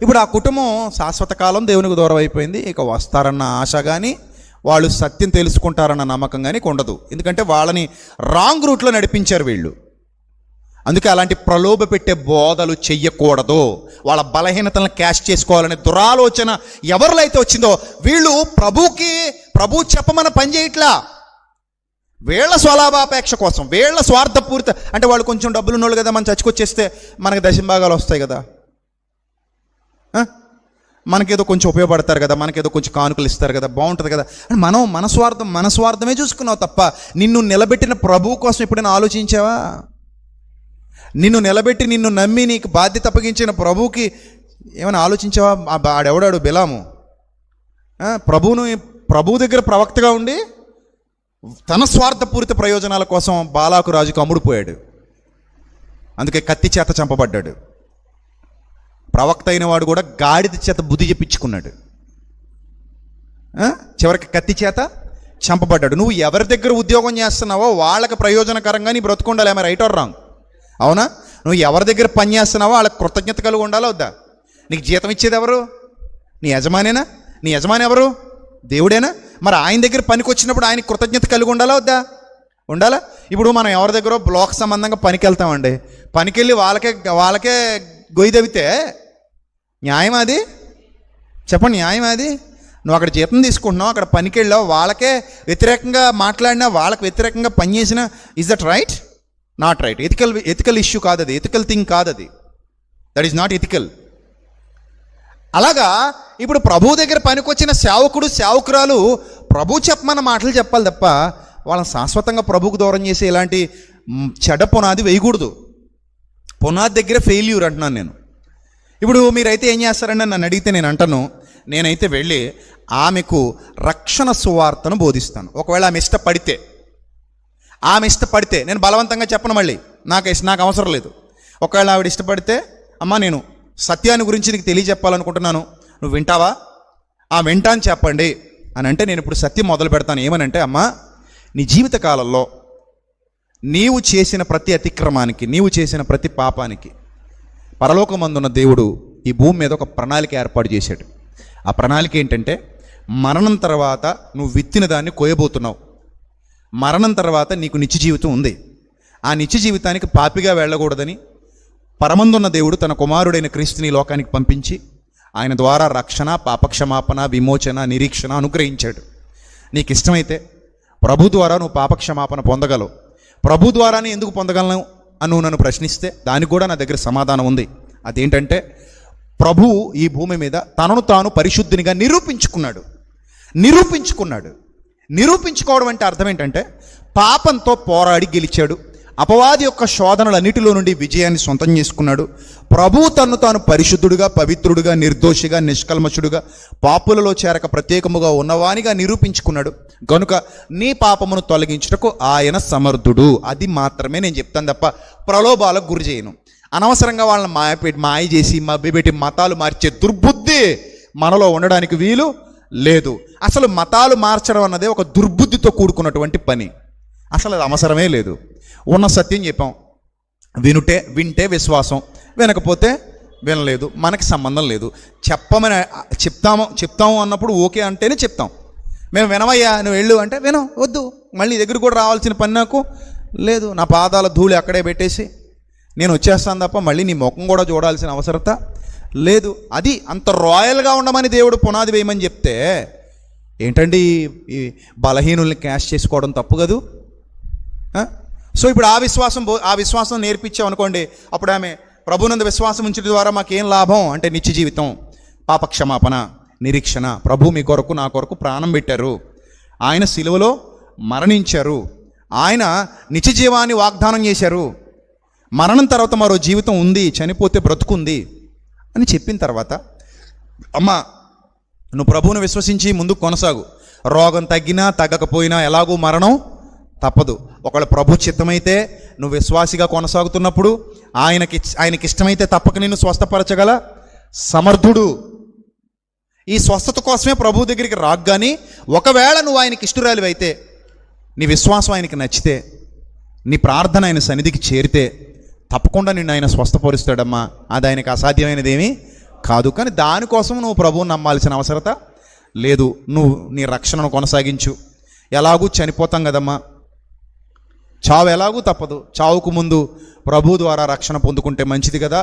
ఇప్పుడు ఆ కుటుంబం శాశ్వత కాలం దేవునికి దూరం అయిపోయింది. ఇక వస్తారన్న ఆశ కానీ వాళ్ళు సత్యం తెలుసుకుంటారన్న నమ్మకం కానీ ఉండదు. ఎందుకంటే వాళ్ళని రాంగ్ రూట్లో నడిపించారు వీళ్ళు. అందుకే అలాంటి ప్రలోభ పెట్టే బోధలు చెయ్యకూడదు. వాళ్ళ బలహీనతలను క్యాష్ చేసుకోవాలనే దురాలోచన ఎవరిలో అయితే వచ్చిందో వీళ్ళు ప్రభు చెప్పమని పని చేయట్లా. వీళ్ళ స్వలాభాపేక్ష కోసం, వీళ్ళ స్వార్థపూరిత, అంటే వాళ్ళు కొంచెం డబ్బులు ఉన్నోళ్ళు కదా, మనం చచ్చికొచ్చేస్తే మనకి దశంభాగాలు వస్తాయి కదా, మనకేదో కొంచెం ఉపయోగపడతారు కదా, మనకేదో కొంచెం కానుకలు ఇస్తారు కదా, బాగుంటుంది కదా అని మనం మన స్వార్థమే చూసుకున్నావు తప్ప నిన్ను నిలబెట్టిన ప్రభువు కోసం ఎప్పుడైనా ఆలోచించావా? నిన్ను నిలబెట్టి నిన్ను నమ్మి నీకు బాధ్యత అప్పగించిన ప్రభువుకి ఏమైనా ఆలోచించావా? ఆడెవడాడు బిలాము ప్రభువు దగ్గర ప్రవక్తగా ఉండి తన స్వార్థపూరిత ప్రయోజనాల కోసం బాలాకు రాజుకు అమ్ముడుపోయాడు. అందుకే కత్తి చేత చంపబడ్డాడు. ప్రవక్త అయిన వాడు కూడా గాడిద చేత బుద్ధి చెప్పించుకున్నాడు. చివరికి కత్తి చేత చంపబడ్డాడు. నువ్వు ఎవరి దగ్గర ఉద్యోగం చేస్తున్నావో వాళ్ళకి ప్రయోజనకరంగా నీ బ్రతుకుండాలి. ఏమైనా రైట్ ఆర్ రాంగ్? అవునా? నువ్వు ఎవరి దగ్గర పని చేస్తున్నావో వాళ్ళకి కృతజ్ఞత కలిగి ఉండాలా వద్దా? నీకు జీతం ఇచ్చేది ఎవరు? నీ యజమానేనా? నీ యజమాని ఎవరు? దేవుడేనా? మరి ఆయన దగ్గర పనికి వచ్చినప్పుడు ఆయనకి కృతజ్ఞత కలిగి ఉండాలా వద్దా? ఉండాలా? ఇప్పుడు మనం ఎవరి దగ్గర బ్లాక్ సంబంధంగా పనికి వెళ్తామండి, పనికి వెళ్ళి వాళ్ళకే గొయ్యి తవ్వితే న్యాయం అది? చెప్పండి, న్యాయం అది? నువ్వు అక్కడ జీతం తీసుకుంటున్నావు, అక్కడ పనికి వెళ్ళావు, వాళ్ళకే వ్యతిరేకంగా మాట్లాడినా, వాళ్ళకి వ్యతిరేకంగా పనిచేసినా, is that right? Not right. Ethical issue కాదు అది, ఎథికల్ థింగ్ కాదు అది. That is not ethical. అలాగా ఇప్పుడు ప్రభు దగ్గర పనికొచ్చిన సేవకురాలు ప్రభు చెప్పమన్న మాటలు చెప్పాలి తప్ప వాళ్ళని శాశ్వతంగా ప్రభుకు దూరం చేసి ఇలాంటి చెడ్డ పునాది వేయకూడదు. పునాది దగ్గర ఫెయిల్యూర్ అంటున్నాను నేను. ఇప్పుడు మీరైతే ఏం చేస్తారండి నన్ను అడిగితే నేను అంటాను, నేనైతే వెళ్ళి ఆమెకు రక్షణ సువార్తను బోధిస్తాను. ఒకవేళ ఆమె ఇష్టపడితే నేను బలవంతంగా చెప్పను, మళ్ళీ నాకు అవసరం లేదు. ఒకవేళ ఆవిడ ఇష్టపడితే, అమ్మా నేను సత్యాన్ని గురించి నీకు తెలియజెప్పాలనుకుంటున్నాను, నువ్వు వింటావా? వింటా అని చెప్పండి అని అంటే నేను ఇప్పుడు సత్యం మొదలు పెడతాను. ఏమనంటే, అమ్మా నీ జీవిత కాలంలో నీవు చేసిన ప్రతి అతిక్రమానికి, నీవు చేసిన ప్రతి పాపానికి పరలోకమందున్న దేవుడు ఈ భూమి మీద ఒక ప్రణాళిక ఏర్పాటు చేశాడు. ఆ ప్రణాళిక ఏంటంటే, మరణం తర్వాత నువ్వు విత్తిన దాన్ని కోయబోతున్నావు. మరణం తర్వాత నీకు నిత్య జీవితం ఉంది. ఆ నిత్య జీవితానికి పాపిగా వెళ్ళకూడదని పరమందున్న దేవుడు తన కుమారుడైన క్రీస్తుని లోకానికి పంపించి ఆయన ద్వారా రక్షణ, పాపక్షమాపణ, విమోచన, నిరీక్షణ అనుగ్రహించాడు. నీకు ఇష్టమైతే ప్రభు ద్వారా నువ్వు పాపక్షమాపణ పొందగలవు. ప్రభు ద్వారానే ఎందుకు పొందగలను అని నువ్వు నన్ను ప్రశ్నిస్తే దానికి కూడా నా దగ్గర సమాధానం ఉంది. అదేంటంటే ప్రభువు ఈ భూమి మీద తనను తాను పరిశుద్ధినిగా నిరూపించుకోవడం అంటే అర్థం ఏంటంటే పాపంతో పోరాడి గెలిచాడు. అపవాది యొక్క శోధనలన్నిటిలో నుండి విజయాన్ని సొంతం చేసుకున్నాడు. ప్రభువు తన్ను తాను పరిశుద్ధుడుగా, పవిత్రుడుగా, నిర్దోషిగా, నిష్కల్మషుడుగా, పాపులలో చేరక ప్రత్యేకముగా ఉన్నవానిగా నిరూపించుకున్నాడు. గనుక నీ పాపమును తొలగించుటకు ఆయన సమర్థుడు. అది మాత్రమే నేను చెప్తాను తప్ప ప్రలోభాలకు గురి చేయను. అనవసరంగా వాళ్ళని మాయ చేసి మభ్యపెట్టి మతాలు మార్చే దుర్బుద్ధి మనలో ఉండడానికి వీలు లేదు. అసలు మతాలు మార్చడం అన్నదే ఒక దుర్బుద్ధితో కూడుకున్నటువంటి పని. అసలు అది అవసరమే లేదు. ఉన్న సత్యం చెప్పాం, వింటే విశ్వాసం, వినకపోతే వినలేదు, మనకి సంబంధం లేదు. చెప్తాము అన్నప్పుడు ఓకే అంటేనే చెప్తాం. మేము వినవయ్యా నువ్వు వెళ్ళు అంటే వినం, వద్దు, మళ్ళీ దగ్గర కూడా రావాల్సిన పని నాకు లేదు. నా పాదాల ధూళి అక్కడే పెట్టేసి నేను వచ్చేస్తాను తప్ప మళ్ళీ నీ ముఖం కూడా చూడాల్సిన అవసరత లేదు. అది అంత రాయల్గా ఉండమని దేవుడు పునాది వేయమని చెప్తే ఏంటండి ఈ బలహీనుల్ని క్యాష్ చేసుకోవడం తప్పు కదూ. సో ఇప్పుడు ఆ విశ్వాసం నేర్పించామనుకోండి, అప్పుడు ఆమె ప్రభునందు విశ్వాసం ఉంచడం ద్వారా మాకేం లాభం అంటే నిత్య జీవితం, పాపక్షమాపణ, నిరీక్షణ. ప్రభు మీ కొరకు నా కొరకు ప్రాణం పెట్టారు, ఆయన సిలువలో మరణించారు, ఆయన నిత్య జీవాన్ని వాగ్దానం చేశారు, మరణం తర్వాత మరో జీవితం ఉంది, చనిపోతే బ్రతుకుంది అని చెప్పిన తర్వాత అమ్మా నువ్వు ప్రభువును విశ్వసించి ముందుకు కొనసాగు. రోగం తగ్గినా తగ్గకపోయినా ఎలాగూ మరణం తప్పదు. ఒకవేళ ప్రభు చిత్తమైతే నువ్వు విశ్వాసిగా కొనసాగుతున్నప్పుడు ఆయనకి ఇష్టమైతే తప్పక నిన్ను స్వస్థపరచగల సమర్థుడు. ఈ స్వస్థత కోసమే ప్రభు దగ్గరికి రాగ్గాని ఒకవేళ నువ్వు ఆయనకి ఇష్టరాలివి అయితే, నీ విశ్వాసం ఆయనకి నచ్చితే, నీ ప్రార్థన ఆయన సన్నిధికి చేరితే తప్పకుండా నిన్ను ఆయన స్వస్థపరుస్తాడమ్మా. అది ఆయనకు అసాధ్యమైనది ఏమీ కాదు. కానీ దానికోసం నువ్వు ప్రభువుని నమ్మాల్సిన అవసరత లేదు. నువ్వు నీ రక్షణను కొనసాగించు. ఎలాగూ చనిపోతాం కదమ్మా, చావు ఎలాగూ తప్పదు. చావుకు ముందు ప్రభు ద్వారా రక్షణ పొందుకుంటే మంచిది కదా,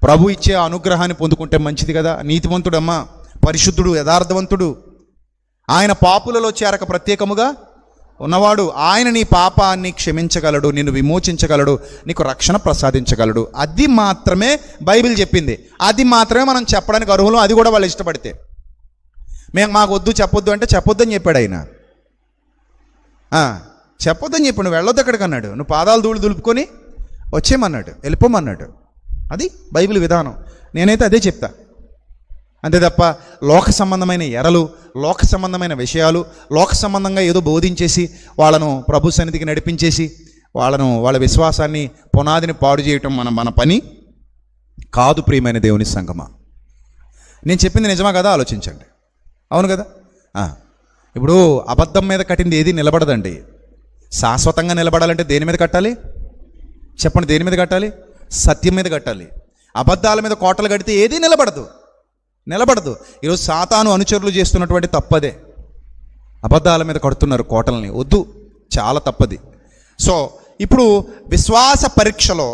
ప్రభు ఇచ్చే అనుగ్రహాన్ని పొందుకుంటే మంచిది కదా. నీతివంతుడమ్మా, పరిశుద్ధుడు, యథార్థవంతుడు, ఆయన పాపులలో చేరక ప్రత్యేకముగా ఉన్నవాడు. ఆయన నీ పాపాన్ని క్షమించగలడు, నిన్ను విమోచించగలడు, నీకు రక్షణ ప్రసాదించగలడు. అది మాత్రమే బైబిల్ చెప్పింది. అది మాత్రమే మనం చెప్పడానికి అర్హులు. అది కూడా వాళ్ళు ఇష్టపడితే. మాకు వద్దు, చెప్పొద్దు అంటే చెప్పొద్దని చెప్పాడు ఆయన. చెప్పొద్దని చెప్పి నువ్వు వెళ్ళొద్దు ఎక్కడికి అన్నాడు. నువ్వు పాదాలు ధూళి దులుపుకొని వచ్చేయమన్నాడు, వెళ్ళిపోమన్నాడు. అది బైబిల్ విధానం. నేనైతే అదే చెప్తా. అంతే తప్ప లోక సంబంధమైన ఎరలు, లోక సంబంధమైన విషయాలు, లోక సంబంధంగా ఏదో బోధించేసి వాళ్ళను ప్రభు సన్నిధికి నడిపించేసి వాళ్ళ విశ్వాసాన్ని, పునాదిని పాడు చేయటం మన పని కాదు. ప్రియమైన దేవుని సంగమా, నేను చెప్పింది నిజమా కదా ఆలోచించండి. అవును కదా. ఇప్పుడు అబద్ధం మీద కట్టింది ఏది నిలబడదండి. శాశ్వతంగా నిలబడాలంటే దేని మీద కట్టాలి చెప్పండి? దేని మీద కట్టాలి? సత్యం మీద కట్టాలి. అబద్ధాల మీద కోటలు కడితే ఏది నిలబడదు. ఈరోజు సాతాను అనుచరులు చేస్తున్నటువంటి తప్పదే. అబద్ధాల మీద కడుతున్నారు కోటల్ని. వద్దు, చాలా తప్పది. సో ఇప్పుడు విశ్వాస పరీక్షలో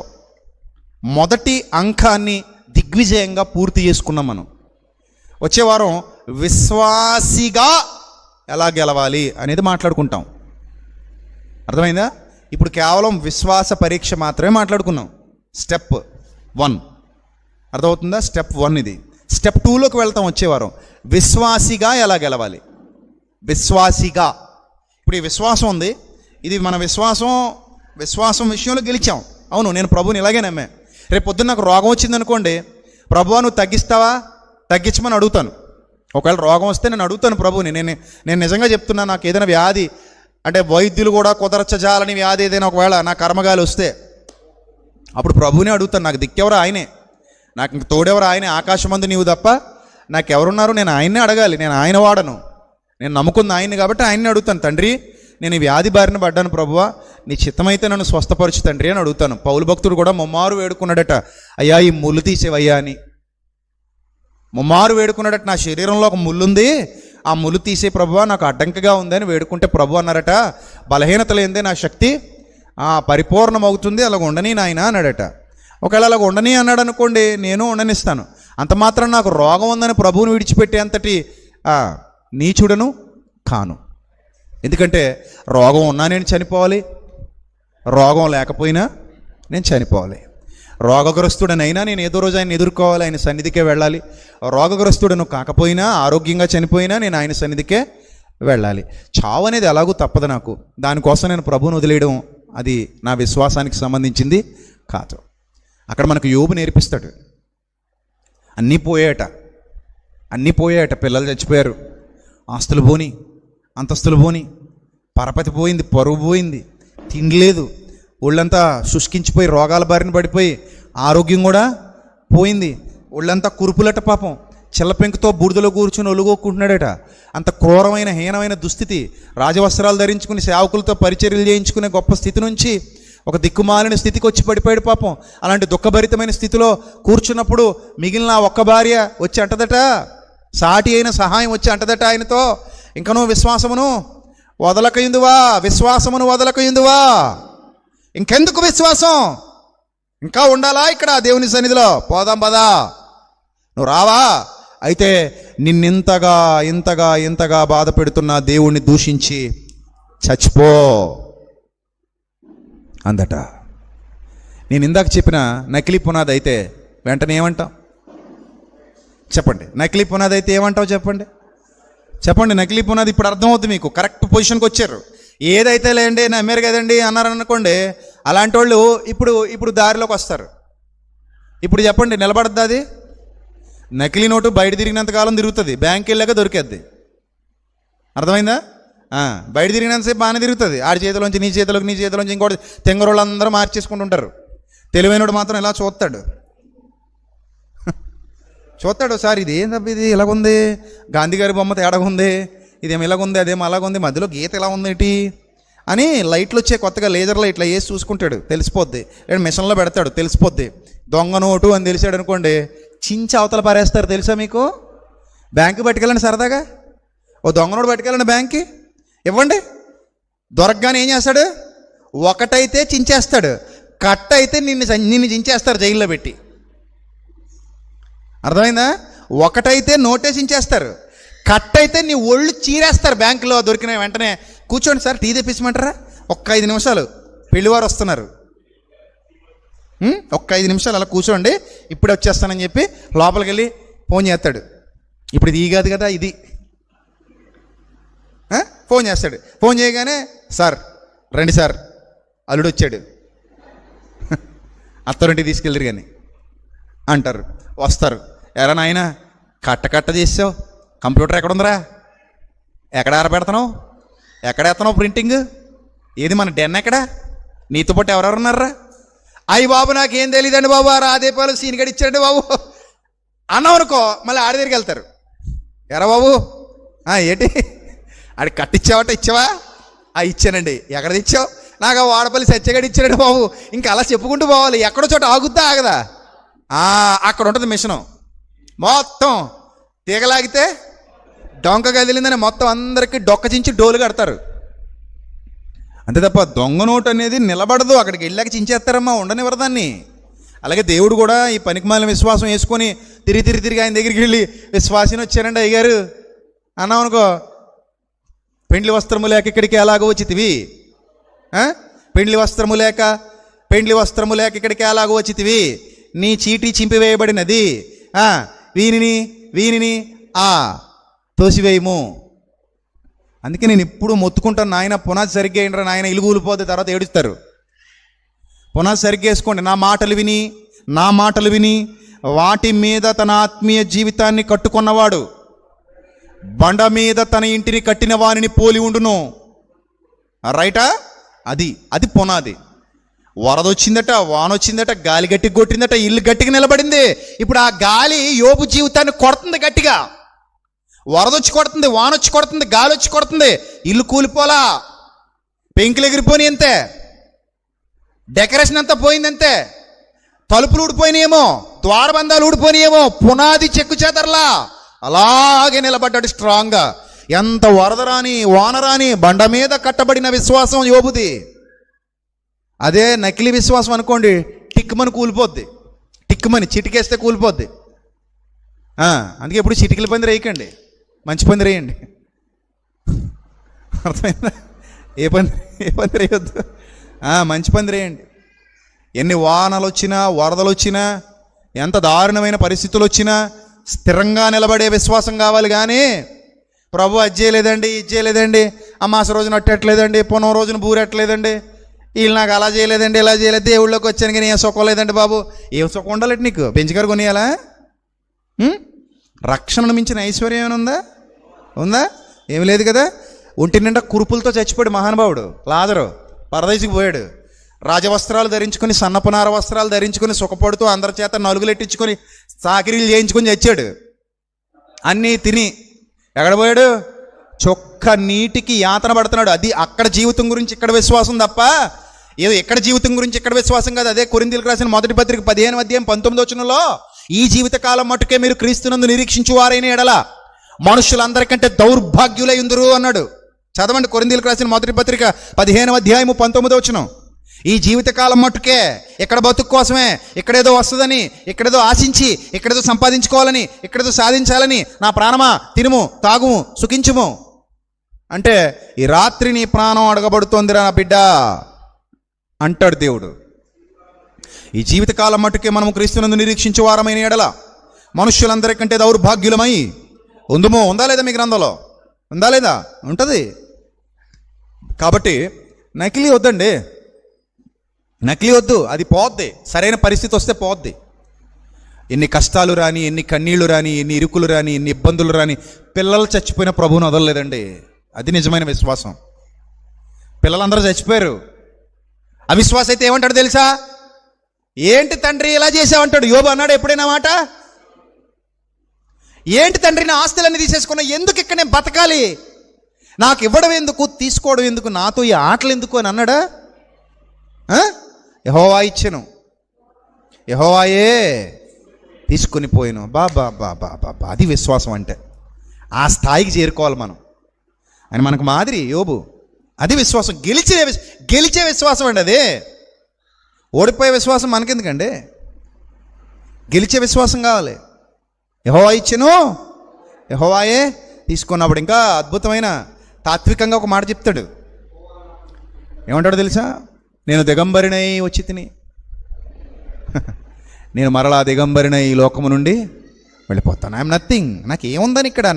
మొదటి అంకాన్ని దిగ్విజయంగా పూర్తి చేసుకున్నాం మనం. వచ్చే వారం విశ్వాసిగా ఎలా గెలవాలి అనేది మాట్లాడుకుంటాం. అర్థమైందా? ఇప్పుడు కేవలం విశ్వాస పరీక్ష మాత్రమే మాట్లాడుకున్నాం. స్టెప్ 1 అర్థమవుతుందా? స్టెప్ 1 ఇది. స్టెప్ 2లోకి వెళ్తాం వచ్చే వారం. విశ్వాసిగా ఎలా గెలవాలి. విశ్వాసిగా ఇప్పుడు ఈ విశ్వాసం ఉంది, ఇది మన విశ్వాసం విషయంలో గెలిచాం. అవును, నేను ప్రభుని ఇలాగే నమ్మే. రేపు పొద్దున్న నాకు రోగం వచ్చింది అనుకోండి, ప్రభువా నువ్వు తగ్గిస్తావా, తగ్గించమని అడుగుతాను. ఒకవేళ రోగం వస్తే నేను అడుగుతాను ప్రభుని. నేను నిజంగా చెప్తున్నా, నాకు ఏదైనా వ్యాధి అంటే వైద్యులు కూడా కుదరచజాలని వ్యాధి ఏదైనా ఒకవేళ నా కర్మగాలి వస్తే అప్పుడు ప్రభుని అడుగుతాను. నాకు దిక్కెవరు ఆయనే, నాకు ఇంక తోడెవరు ఆయనే. ఆకాశమందు నీవు తప్ప నాకెవరున్నారు? నేను ఆయన్నే అడగాలి. నేను ఆయన వాడను, నేను నమ్ముకుంది ఆయన్ని కాబట్టి ఆయన్ని అడుగుతాను. తండ్రి నేను ఈ వ్యాధి బారిన పడ్డాను ప్రభువా, నీ చిత్తమైతే నన్ను స్వస్థపరచు తండ్రి అని అడుగుతాను. పౌలు భక్తుడు కూడా ముమ్మారు వేడుకున్నాడట, అయ్యా ఈ ముళ్ళు తీసేవయ్యా అని. ముమ్మారు వేడుకున్నాడట, నా శరీరంలో ఒక ముళ్ళుంది, ఆ ములు తీసే ప్రభువా నాకు అడ్డంకిగా ఉందని వేడుకుంటే ప్రభు అన్నారట, బలహీనత లేనిదే నా శక్తి పరిపూర్ణమవుతుంది, అలాగ ఉండని నాయన అన్నాడట. ఒకవేళ అలాగ ఉండని అన్నాడు అనుకోండి, నేను ఉండనిస్తాను. అంత మాత్రం నాకు రోగం ఉందని ప్రభువుని విడిచిపెట్టేంతటి నీచుడను కాను. ఎందుకంటే రోగం ఉన్నా నేను చనిపోవాలి, రోగం లేకపోయినా నేను చనిపోవాలి. రోగగ్రస్తుడనైనా నేను ఏదో రోజు ఆయన ఎదుర్కోవాలి, ఆయన సన్నిధికే వెళ్ళాలి. రోగగ్రస్తుడను కాకపోయినా, ఆరోగ్యంగా చనిపోయినా నేను ఆయన సన్నిధికే వెళ్ళాలి. చావు అనేది ఎలాగూ తప్పదు నాకు. దానికోసం నేను ప్రభువుని వదిలేయడం అది నా విశ్వాసానికి సంబంధించింది కాదు. అక్కడ మనకు యోబు నేర్పిస్తాడు. అన్నీ పోయాయట. పిల్లలు చచ్చిపోయారు, ఆస్తులు పోని, అంతస్తులు పోని, పరపతి పోయింది, పరువు పోయింది, తినలేదు, ఒళ్ళంతా శుష్కించిపోయి రోగాల బారిన పడిపోయి ఆరోగ్యం కూడా పోయింది. ఒళ్ళంతా కురుపులట, పాపం చిల్లపెంకుతో బూడిదలో కూర్చుని ఒలుగొక్కుంటున్నాడట. అంత క్రూరమైన హీనమైన దుస్థితి. రాజవస్త్రాలు ధరించుకుని సేవకులతో పరిచర్యలు చేయించుకునే గొప్ప స్థితి నుంచి ఒక దిక్కుమాలిన స్థితికి వచ్చి పడిపోయాడు పాపం. అలాంటి దుఃఖభరితమైన స్థితిలో కూర్చున్నప్పుడు మిగిలిన ఒక్క భార్య వచ్చి అంటదట, సాటి అయిన సహాయం వచ్చి అంటదట ఆయనతో, ఇంకనూ విశ్వాసమును వదలకయుందువా, ఇంకెందుకు విశ్వాసం, ఇంకా ఉండాలా ఇక్కడ దేవుని సన్నిధిలో, పోదాం పదా, నువ్వు రావా, అయితే ఇంతగా బాధ పెడుతున్న దేవుణ్ణి దూషించి చచ్చిపో అందట. నేను ఇందాక చెప్పిన నకిలీ పునాది అయితే వెంటనే ఏమంటాం చెప్పండి? నకిలీ పునాది అయితే ఏమంటావు చెప్పండి? నకిలీ పునాది ఇప్పుడు అర్థమవుతుంది మీకు, కరెక్ట్ పొజిషన్కి వచ్చారు. ఏదైతే లేండి నమ్మారు కదండి అన్నారనుకోండి, అలాంటి వాళ్ళు ఇప్పుడు దారిలోకి వస్తారు. ఇప్పుడు చెప్పండి, నిలబడద్దు అది? నకిలీ నోటు బయట తిరిగినంతకాలం తిరుగుతుంది, బ్యాంక్ వెళ్ళాక దొరికేద్ది. అర్థమైందా? బయట తిరిగినంతసేపు బాగానే తిరుగుతుంది. ఆడి చేతిలోంచి నీ చేతిలోంచి ఇంకోటి తెంగరోళ్ళందరూ మార్చేసుకుంటుంటారు. తెలివైనోడు మాత్రం ఇలా చూస్తాడు సార్, ఇది ఏంటబ్బ, ఇది ఇలాగుంది, గాంధీ గారి బొమ్మ తేడాగా ఉంది, ఇదేమో ఇలాగుంది, అదేమో అలాగుంది, మధ్యలో గీత ఎలా ఉంది ఏంటి అని లైట్లు వచ్చే కొత్తగా లేజర్లో ఇట్లా వేసి చూసుకుంటాడు, తెలిసిపోద్ది. లేదా మిషన్లో పెడతాడు, తెలిసిపోద్ది. దొంగ నోటు అని తెలిసాడు అనుకోండి, చించి అవతల పారేస్తారు. తెలుసా మీకు? బ్యాంకు పట్టుకెళ్ళండి సరదాగా, ఓ దొంగ నోటు పట్టుకెళ్ళండి బ్యాంక్కి, ఇవ్వండి. దొరకగానే ఏం చేస్తాడు? ఒకటైతే చించేస్తాడు, కట్ట అయితే నిన్ను చించేస్తారు జైల్లో పెట్టి. అర్థమైందా? ఒకటైతే నోటే చించేస్తారు, కట్ట అయితే నీ ఒళ్ళు చీరేస్తారు బ్యాంకులో దొరికిన వెంటనే. కూర్చోండి సార్, టీ తెప్పించమంటారా? ఒక్క 5 నిమిషాలు, పెళ్లివారు వస్తున్నారు, ఒక్క 5 నిమిషాలు అలా కూర్చోండి, ఇప్పుడే వచ్చేస్తానని చెప్పి లోపలికి వెళ్ళి ఫోన్ చేస్తాడు. ఇప్పుడు ఇది కాదు కదా, ఇది ఫోన్ చేస్తాడు. ఫోన్ చేయగానే, సార్ రండి సార్, అల్లుడు వచ్చాడు, అత్తరింటికి తీసుకెళ్ళరు కానీ అంటారు. వస్తారు, ఎరా నాయన కట్ట చేసావు, కంప్యూటర్ ఎక్కడుందిరా, ఎక్కడ ఆరబెడతావు, ఎక్కడ వేస్తున్నావు ప్రింటింగ్, ఏది మన డెన్ ఎక్కడ, నీతో పాటు ఎవరెవరు ఉన్నారా? అయ్యి బాబు నాకేం తెలియదండి బాబు, ఆ రాదేపాలు సీన్ గడి ఇచ్చాడండి బాబు అన్నావు అనుకో, మళ్ళీ ఆడి దగ్గరికి వెళ్తారు. ఎరా బాబు ఏంటి ఆడి కట్టిచ్చావట, ఇచ్చావా? ఇచ్చానండి. ఎక్కడ ఇచ్చావు? నాకు ఆ వాడపల్లి సత్యగడి ఇచ్చాడండి బాబు. ఇంకా అలా చెప్పుకుంటూ పోవాలి. ఎక్కడో చోట ఆగుద్దా ఆగదా? అక్కడ ఉంటుంది మిషను, మొత్తం తీగలాగితే డొంక కదిలిందని మొత్తం అందరికీ డొక్కచించి డోలు కడతారు. అంతే తప్ప దొంగ నోటు అనేది నిలబడదు, అక్కడికి వెళ్ళాక చించేస్తారమ్మా, ఉండనివ్వరు దాన్ని. అలాగే దేవుడు కూడా ఈ పనికిమాలిన విశ్వాసం వేసుకొని తిరిగి ఆయన దగ్గరికి వెళ్ళి, విశ్వాసిని వచ్చారండి అయ్యగారు అన్నాం అనుకో, పెండ్లి వస్త్రము లేక ఇక్కడికి ఎలాగో వచ్చితివి, పెండ్లి వస్త్రము లేక ఇక్కడికి ఎలాగో వచ్చితివి, నీ చీటీ చింపివేయబడినది, వీనిని తోసివేయము. అందుకే నేను ఇప్పుడు మొత్తుకుంటాను, నాయన పునాది సరిగ్గా ఏంట్రా నాయన, ఇలుగు ఊలిపోతే తర్వాత ఏడుస్తారు. పునాది సరిగ్గా వేసుకోండి. నా మాటలు విని వాటి మీద తన ఆత్మీయ జీవితాన్ని కట్టుకున్నవాడు బండ మీద తన ఇంటిని కట్టిన వానిని పోలి ఉండును. రైటా? అది పునాది. వరదొచ్చిందట, వానొచ్చిందట, గాలి గట్టిగా కొట్టిందట, ఇల్లు గట్టిగా నిలబడింది. ఇప్పుడు ఆ గాలి యోబు జీవితాన్ని కొడుతుంది గట్టిగా. వరదొచ్చి కొడుతుంది, వానొచ్చి కొడుతుంది, గాలి వచ్చి కొడుతుంది, ఇల్లు కూలిపోలా, పెంకులు ఎగిరిపోయి అంతే, డెకరేషన్ అంతా పోయిందంతే, తలుపులు ఊడిపోయినాయేమో, ద్వారబంధాలు ఊడిపోయినాయేమో, పునాది చెక్కు చేదర్లా అలాగే నిలబడ్డాడు స్ట్రాంగ్గా. ఎంత వరదరాని వానరాని బండ మీద కట్టబడిన విశ్వాసం యోబుది. అదే నకిలీ విశ్వాసం అనుకోండి, టిక్కుమని కూలిపోద్ది, టిక్కుమని చిటికేస్తే కూలిపోద్ది. అందుకే ఎప్పుడు చిటికల పందిరి వేయకండి, మంచి పందిరి వేయండి. అర్థమైందా? ఏ పందిరి వేయొద్దు, మంచి పందిరి వేయండి. ఎన్ని వానలు వచ్చినా వరదలు వచ్చినా ఎంత దారుణమైన పరిస్థితులు వచ్చినా స్థిరంగా నిలబడే విశ్వాసం కావాలి. కానీ ప్రభు అది చేయలేదండి, ఇది చేయలేదండి, అమాస రోజున అట్టట్లేదండి, పునః రోజున బూరెట్టలేదండి, వీళ్ళు నాకు అలా చేయలేదండి, ఇలా చేయలేదు, దేవుళ్ళకి వచ్చాను కానీ ఏం సుఖం లేదండి బాబు. ఏం సుఖం ఉండాలంటే నీకు బెంచగారు కొనియాలా? రక్షణను మించిన ఐశ్వర్యం ఏమైనా ఉందా? ఏమి లేదు కదా. ఒంటి నిండా కురుపులతో చచ్చిపోయాడు మహానుభావుడు లాజరు, పరదేశికి పోయాడు. రాజవస్త్రాలు ధరించుకొని, సన్నపునార వస్త్రాలు ధరించుకొని, సుఖపడుతూ అందరి చేత నలుగులెట్టించుకొని సాకిరీలు చేయించుకొని చచ్చాడు. అన్నీ తిని ఎక్కడ పోయాడు? చొక్క నీటికి యాతన పడుతున్నాడు. అది అక్కడ జీవితం గురించి ఇక్కడ విశ్వాసం తప్ప ఏదో ఇక్కడ జీవితం గురించి ఇక్కడ విశ్వాసం కాదు. అదే కొరింథీయులకు రాసిన మొదటి పత్రిక 15వ అధ్యాయం 19వ వచనంలో, ఈ జీవితకాలం మట్టుకే మీరు క్రీస్తునందు నిరీక్షించువారైన ఎడల మనుషులందరికంటే దౌర్భాగ్యులై ఉందురు అన్నాడు. చదవండి, కొరింథీయులకు రాసిన మొదటి పత్రిక 15వ అధ్యాయము 19వ వచనం. ఈ జీవితకాలం మట్టుకే ఇక్కడ బతుకు కోసమే, ఇక్కడేదో వస్తుందని, ఇక్కడేదో ఆశించి, ఇక్కడేదో సంపాదించుకోవాలని, ఇక్కడేదో సాధించాలని, నా ప్రాణమా తినుము తాగుము సుఖించుము అంటే, ఈ రాత్రి నీ ప్రాణం అడగబడుతోందిరా నా బిడ్డ అంటాడు దేవుడు. ఈ జీవితకాలం మట్టుకే మనము క్రీస్తునందు నిరీక్షించే వారమైన ఎడల మనుష్యులందరికంటే దౌర్భాగ్యులమై ఉందుము. ఉందా లేదా మీ గ్రంథంలో? ఉందా లేదా? ఉంటుంది. కాబట్టి నకిలీ వద్దండి, నకిలీ వద్దు. అది పోద్ది, సరైన పరిస్థితి వస్తే పోద్ది. ఎన్ని కష్టాలు రాని, ఎన్ని కన్నీళ్లు రాని, ఎన్ని ఇరుకులు రాని, ఎన్ని ఇబ్బందులు రాని, పిల్లలు చచ్చిపోయిన ప్రభువుని వదలలేదండి. అది నిజమైన విశ్వాసం. పిల్లలందరూ చచ్చిపోయారు. అవిశ్వాసం అయితే ఏమంటాడు తెలుసా? ఏంటి తండ్రి ఇలా చేసావంటాడు. యోబు అన్నాడు ఎప్పుడైనా మాట? ఏంటి తండ్రి నా ఆస్తులన్నీ తీసేసుకున్నా, ఎందుకు ఇక్కడ నేను బతకాలి, నాకు ఇవ్వడం ఎందుకు, తీసుకోవడం ఎందుకు, నాతో ఈ ఆటలు ఎందుకు అని అన్నాడా? యెహోవా ఇచ్చెను, యెహోవాయే తీసుకుని పోయాను. బాబా బాబా బాబా, అది విశ్వాసం అంటే. ఆ స్థాయికి చేరుకోవాలి మనం. అని మనకు మాదిరి యోబు. అది విశ్వాసం, గెలిచే విశ్వాసం అండి. అదే ఓడిపోయే విశ్వాసం మనకెందుకండి? గెలిచే విశ్వాసం కావాలి. యెహోవా ఇచ్చెను, యెహోవాయే తీసుకున్నప్పుడు ఇంకా అద్భుతమైన తాత్వికంగా ఒక మాట చెప్తాడు. ఏమంటాడు తెలుసా? నేను దిగంబరినై వచ్చి తిని, నేను మరలా దిగంబరినై ఈ లోకము నుండి వెళ్ళిపోతాను. I'm nothing. నాకు ఏముందని ఇక్కడ,